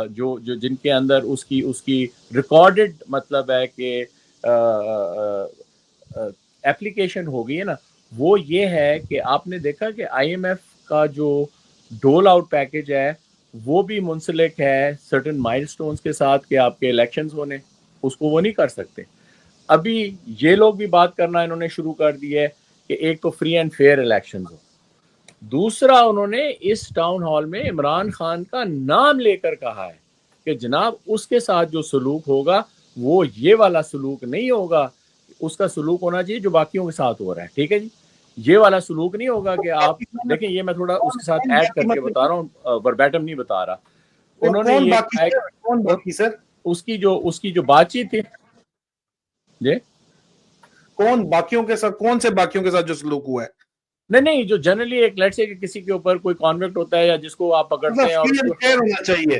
جو جن کے اندر اس کی ریکارڈڈ مطلب ہے کہ ایپلیکیشن ہو گئی ہے نا, وہ یہ ہے کہ آپ نے دیکھا کہ آئی ایم ایف کا جو ڈول آؤٹ پیکج ہے وہ بھی منسلک ہے سرٹن مائل سٹونز کے ساتھ کہ آپ کے الیکشنز ہونے, اس کو وہ نہیں کر سکتے. ابھی یہ لوگ بھی بات کرنا انہوں نے شروع کر دی ہے کہ ایک تو فری اینڈ فیئر الیکشنز ہو, دوسرا انہوں نے اس ٹاؤن ہال میں عمران خان کا نام لے کر کہا ہے کہ جناب اس کے ساتھ جو سلوک ہوگا وہ یہ والا سلوک نہیں ہوگا, اس کا سلوک ہونا چاہیے جو باقیوں کے ساتھ ہو رہا ہے, ٹھیک ہے جی. یہ والا سلوک نہیں ہوگا کہ آپ دیکھیں, یہ میں تھوڑا اس کے ساتھ ایڈ کر کے بتا رہا ہوں, وربیٹم نہیں بتا رہا. انہوں نے یہ اس کی جو بات چیت تھی جی کون باقیوں کے ساتھ, کون سے باقیوں کے ساتھ جو سلوک ہوا ہے, نہیں جو جنرلی ایک لیٹ سے کہ کسی کے اوپر کوئی کانویکٹ ہوتا ہے یا جس کو آپ پکڑتے ہیں اور فری اینڈ فیئر ہونا چاہیے,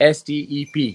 STEP,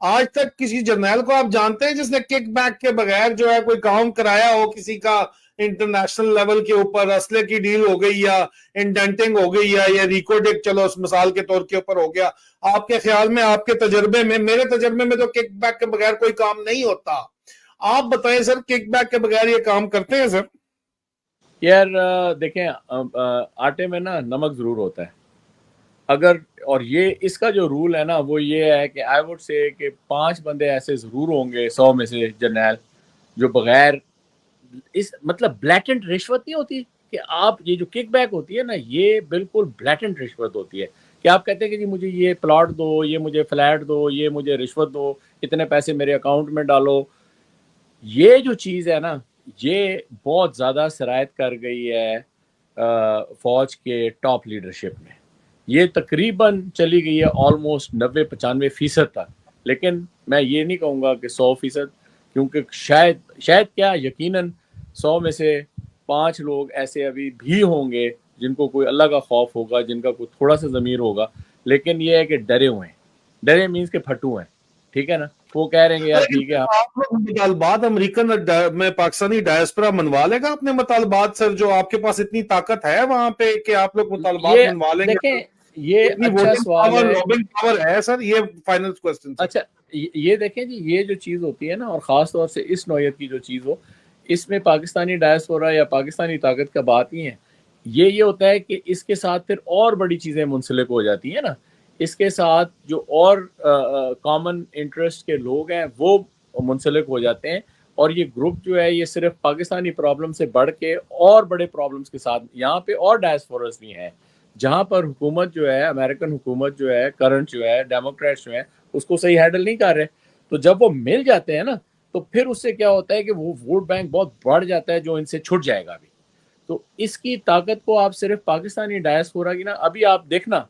آج تک کسی جرنیل کو آپ جانتے ہیں جس نے کک بیک کے بغیر جو ہے کوئی کام کرایا ہو کسی کا انٹرنیشنل لیول کے اوپر؟ اسلحے کی ڈیل ہو گئی یا انڈینٹنگ ہو گئی یا ریکارڈنگ، چلو اس مثال کے طور کے اوپر ہو گیا. آپ کے خیال میں، آپ کے تجربے میں، میرے تجربے میں تو کک بیک کے بغیر کوئی کام نہیں ہوتا. آپ بتائیں سر، کک بیک کے بغیر یہ کام کرتے ہیں سر؟ یار دیکھیں، آٹے میں نا نمک ضرور ہوتا ہے. اگر اور یہ اس کا جو رول ہے نا وہ یہ ہے کہ آئی وڈ سے کہ 5 بندے ایسے ضرور ہوں گے 100 میں سے جرنیل جو بغیر اس مطلب بلیٹنٹ رشوت نہیں ہوتی کہ آپ یہ جو کک بیک ہوتی ہے نا یہ بالکل بلیٹنٹ رشوت ہوتی ہے کہ آپ کہتے ہیں کہ جی مجھے یہ پلاٹ دو، یہ مجھے فلیٹ دو، یہ مجھے رشوت دو، اتنے پیسے میرے اکاؤنٹ میں ڈالو. یہ جو چیز ہے نا یہ بہت زیادہ سرایت کر گئی ہے فوج کے ٹاپ لیڈرشپ میں. یہ تقریباً چلی گئی ہے آلموسٹ 90-95% تک. لیکن میں یہ نہیں کہوں گا کہ 100%، کیونکہ شاید کیا یقیناً 100 میں سے 5 لوگ ایسے ابھی بھی ہوں گے جن کو کوئی اللہ کا خوف ہوگا، جن کا کوئی تھوڑا سا ضمیر ہوگا. لیکن یہ ہے کہ ڈرے ہوئے ہیں. ڈرے مینس کہ پھٹو ہیں، ٹھیک ہے نا. وہ کہہ رہے ہیں یار ٹھیک ہے آپ لوگ مطالبات امریکن میں پاکستانی ڈائسپورا منوا لے گا اپنے مطالبات سر؟ جو آپ کے پاس اتنی طاقت ہے وہاں پہ کہ آپ لوگ مطالبات یہ منوا لیں گے؟ دیکھیں یہ اتنی اچھا ووٹنگ سوال پاور، ہے. لابنگ پاور ہے سر؟ یہ فائنل کوسچن سر. اچھا یہ دیکھیں جی، یہ جو چیز ہوتی ہے نا اور خاص طور سے اس نوعیت کی جو چیز ہو، اس میں پاکستانی ڈائسپورا یا پاکستانی طاقت کا بات نہیں ہے. یہ ہوتا ہے کہ اس کے ساتھ پھر اور بڑی چیزیں منسلک ہو جاتی ہیں نا. اس کے ساتھ جو اور کامن انٹرسٹ کے لوگ ہیں وہ منسلک ہو جاتے ہیں. اور یہ گروپ جو ہے یہ صرف پاکستانی پرابلم سے بڑھ کے اور بڑے پرابلمس کے ساتھ یہاں پہ اور ڈائسپورس بھی ہیں جہاں پر حکومت جو ہے، امریکن حکومت جو ہے، کرنٹ جو ہے، ڈیموکریٹس جو ہیں، اس کو صحیح ہینڈل نہیں کر رہے. تو جب وہ مل جاتے ہیں نا تو پھر اس سے کیا ہوتا ہے کہ وہ ووٹ بینک بہت بڑھ جاتا ہے جو ان سے چھٹ جائے گا ابھی. تو اس کی طاقت کو آپ صرف پاکستانی ڈائسپورا کی نا ابھی آپ دیکھنا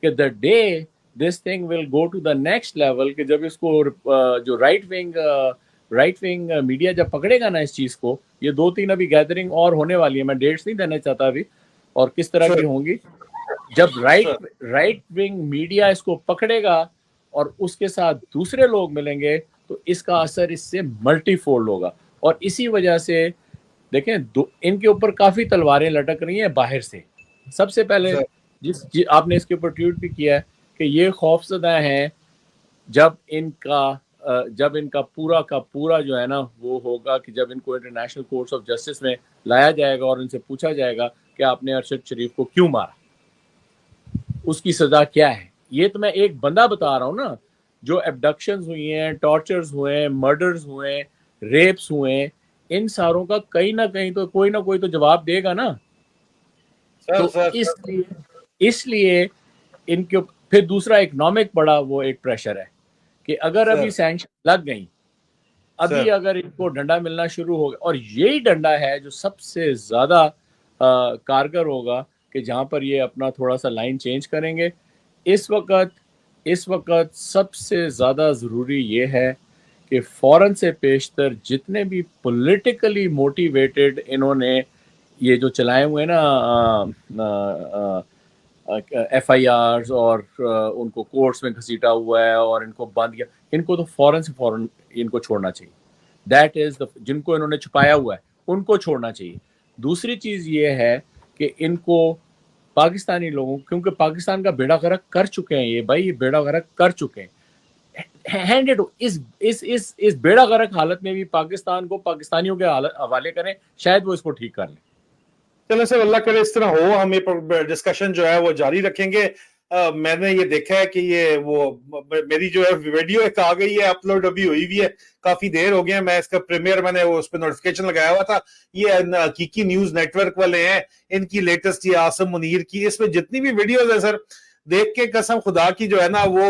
کہ the day this thing will go to the next level, کہ جب اس کو جو رائٹ ونگ میڈیا جب پکڑے گا نا اس چیز کو، یہ 2-3 ابھی گیدرنگ اور ہونے والی ہے، میں ڈیٹس نہیں دینا چاہتا ابھی اور کس طرح کی ہوں گی. جب رائٹ ونگ میڈیا اس کو پکڑے گا اور اس کے ساتھ دوسرے لوگ ملیں گے تو اس کا اثر اس سے ملٹی فولڈ ہوگا. اور اسی وجہ سے دیکھیں ان کے اوپر کافی تلواریں لٹک رہی ہیں باہر سے. سب سے پہلے آپ نے اس کے اوپر ٹویٹ بھی کیا ہے کہ یہ خوف زدہ ہیں جب ان کا پورا کا پورا جو ہے نا وہ ہوگا کہ جب ان کو انٹرنیشنل کورٹس آف جسٹس میں لایا جائے گا اور ان سے پوچھا جائے گا کہ آپ نے ارشد شریف کو کیوں مارا، اس کی سزا کیا ہے. یہ تو میں ایک بندہ بتا رہا ہوں نا، جو ایبڈکشنز ہوئی ہیں، ٹارچرز ہوئے ہیں، مرڈرز ہوئے ہیں، ریپس ہوئے ہیں، ان ساروں کا کہیں نہ کہیں تو کوئی نہ کوئی تو جواب دے گا نا. تو اس لیے ان کے پھر دوسرا اکنامک بڑا وہ ایک پریشر ہے کہ اگر ابھی سینکشن لگ گئی، ابھی اگر ان کو ڈنڈا ملنا شروع ہو گیا، اور یہی ڈنڈا ہے جو سب سے زیادہ کارگر ہوگا کہ جہاں پر یہ اپنا تھوڑا سا لائن چینج کریں گے. اس وقت سب سے زیادہ ضروری یہ ہے کہ فوراً سے پیشتر جتنے بھی پولیٹیکلی موٹیویٹڈ انہوں نے یہ جو چلائے ہوئے نا ایف آئی آرز اور ان کو کورٹس میں گھسیٹا ہوا ہے اور ان کو بند کیا، ان کو تو فوراً سے فوراً ان کو چھوڑنا چاہیے. دیٹ از جن کو انہوں نے چھپایا ہوا ہے ان کو چھوڑنا چاہیے. دوسری چیز یہ ہے کہ ان کو پاکستانی لوگوں، کیونکہ پاکستان کا بیڑا غرق کر چکے ہیں یہ بھائی، بیڑا غرق کر چکے ہیں. ہینڈ اس بیڑا غرق حالت میں بھی پاکستان کو پاکستانیوں کے حوالے کریں، شاید وہ اس کو ٹھیک کر لیں. چلے سر، اللہ کرے اس طرح ہو. ہم یہ ڈسکشن جو ہے وہ جاری رکھیں گے. میں نے یہ دیکھا ہے کہ یہ وہ میری جو ہے ویڈیو ایک آ گئی ہے، اپلوڈ ابھی ہوئی بھی ہے، کافی دیر ہو گیا. میں اس کا پریمیئر میں نے اس پہ نوٹیفیکیشن لگایا ہوا تھا. یہ حقیقی نیوز نیٹ ورک والے ہیں، ان کی لیٹسٹ یہ عاصم منیر کی، اس میں جتنی بھی ویڈیوز ہیں سر، دیکھ کے قسم خدا کی جو ہے نا وہ،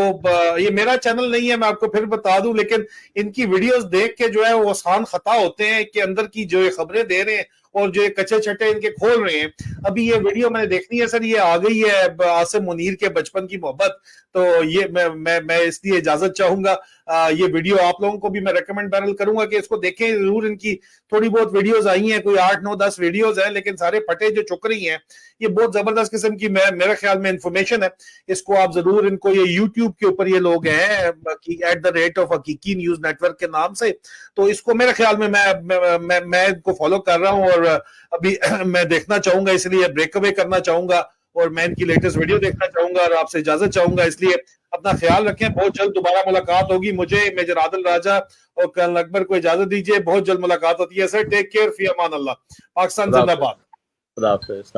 یہ میرا چینل نہیں ہے میں آپ کو پھر بتا دوں، لیکن ان کی ویڈیوز دیکھ کے جو ہے وہ آسان خطا ہوتے ہیں کہ اندر کی جو یہ خبریں دے رہے ہیں اور جو کچے چھٹے ان کے کھول رہے ہیں. ابھی یہ ویڈیو میں نے دیکھنی ہے سر, یہ آ گئی ہے عاصم منیر کے بچپن کی محبت, تو یہ میں اس لیے اجازت چاہوں گا. یہ ویڈیو آپ لوگوں کو بھی میں ریکمینڈ بیرل کروں گا کہ اس کو دیکھیں ضرور. ان کی تھوڑی بہت ویڈیوز آئی ہیں, کوئی 8 9 10 ویڈیوز ہیں, لیکن سارے پھٹے جو چک رہی ہیں, یہ بہت زبردست قسم کی میرے خیال میں انفارمیشن ہے. اس کو آپ ضرور, ان کو یہ یوٹیوب کے اوپر یہ لوگ ہیں @حقیقی نیوز نیٹ ورک کے نام سے, تو اس کو میرے خیال میں میں ان کو فالو کر رہا ہوں, اور ابھی میں دیکھنا چاہوں گا, اس لیے بریک اوے کرنا چاہوں گا اور میں ان کی لیٹسٹ ویڈیو دیکھنا چاہوں گا اور آپ سے اجازت چاہوں گا. اس لیے اپنا خیال رکھیں, بہت جلد دوبارہ ملاقات ہوگی. مجھے میجر عادل راجہ اور کرنل اکبر کو اجازت دیجیے, بہت جلد ملاقات ہوتی ہے سر. ٹیک کیئر, فی امان اللہ. پاکستان زندہ باد. خدا حافظ.